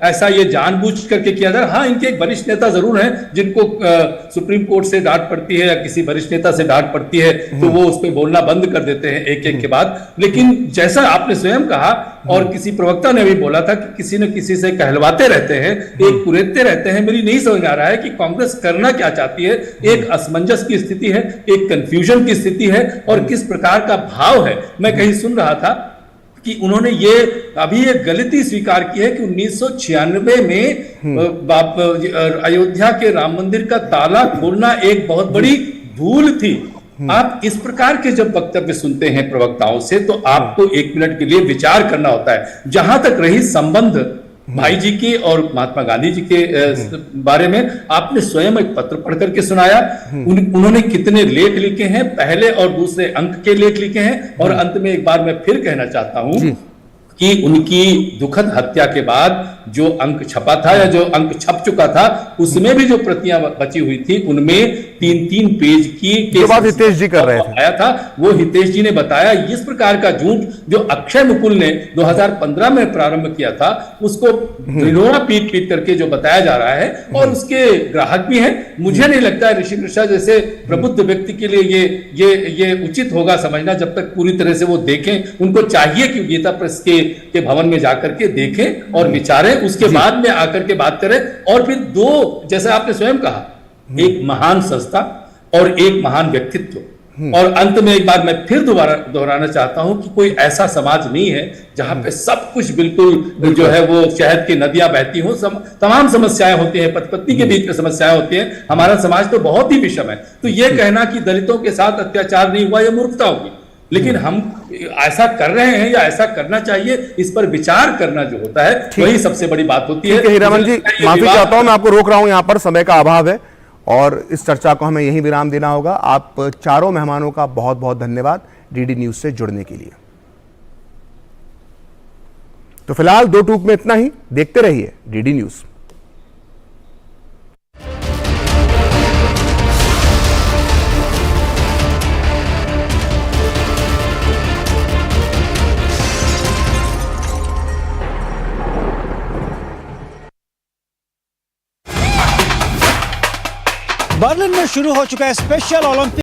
ऐसा ये जानबूझ करके किया जाए। हाँ, इनके एक वरिष्ठ नेता जरूर हैं जिनको सुप्रीम कोर्ट से डांट पड़ती है या किसी वरिष्ठ नेता से डांट पड़ती है तो वो उस पर बोलना बंद कर देते हैं एक एक के बाद। लेकिन जैसा आपने स्वयं कहा और किसी प्रवक्ता ने भी बोला था कि किसी न किसी से कहलवाते रहते हैं, एक कुरेदते रहते हैं। मेरी नहीं समझ आ रहा है कि कांग्रेस करना क्या चाहती है। एक असमंजस की स्थिति है, एक कंफ्यूजन की स्थिति है और किस प्रकार का भाव है। मैं कहीं सुन रहा था कि उन्होंने ये अभी एक गलती स्वीकार की है कि 1996 में अयोध्या के राम मंदिर का ताला खोलना एक बहुत बड़ी भूल थी। आप इस प्रकार के जब वक्तव्य सुनते हैं प्रवक्ताओं से तो आपको एक मिनट के लिए विचार करना होता है। जहां तक रही संबंध भाई जी के और महात्मा गांधी जी के बारे में, आपने स्वयं एक पत्र पढ़ करके सुनाया। उन्होंने कितने लेख लिखे हैं, पहले और दूसरे अंक के लेख लिखे हैं। और अंत में एक बार मैं फिर कहना चाहता हूं कि उनकी दुखद हत्या के बाद जो अंक छपा था या जो अंक छप चुका था उसमें भी जो प्रतियां बची हुई थी उनमें 3-3 पेज की जो बात हितेश जी कर रहे थे आया था, वो हितेश जी ने बताया। इस प्रकार का झूठ जो अक्षय मुकुल ने 2015 में प्रारंभ किया था उसको घृणा पीट पीट करके जो बताया जा रहा है, और उसके ग्राहक भी हैं। मुझे नहीं लगता है ऋषि मिश्रा जैसे प्रबुद्ध व्यक्ति के लिए ये उचित होगा समझना जब तक पूरी तरह से वो देखें। उनको चाहिए कि गीता प्रेस के भवन में जाकर के देखें और विचारें, उसके बाद में आकर के बात करें। और फिर दो, जैसे आपने स्वयं कहा, एक महान संस्था और एक महान व्यक्तित्व। और अंत में एक बार मैं फिर दोबारा दोहराना चाहता हूं कि कोई ऐसा समाज नहीं है जहां पे सब कुछ बिल्कुल जो है वो शहद की नदियां बहती हो। तमाम समस्याएं होती हैं, पति पत्नी के बीच में समस्याएं होती हैं। हमारा समाज तो बहुत ही विषम है। तो ये कहना कि दलितों के साथ अत्याचार नहीं हुआ, यह मूर्खता होगी। लेकिन हम ऐसा कर रहे हैं या ऐसा करना चाहिए, इस पर विचार करना जो होता है वही सबसे बड़ी बात होती है। हीरामन जी, माफी चाहता हूं, मैं आपको रोक रहा हूं, यहां पर समय का अभाव है और इस चर्चा को हमें यहीं विराम देना होगा। आप चारों मेहमानों का बहुत बहुत धन्यवाद डीडी न्यूज से जुड़ने के लिए। तो फिलहाल 2 टूक में इतना ही। देखते रहिए डीडी न्यूज। बर्लिन में शुरू हो चुका है स्पेशल ओलंपिक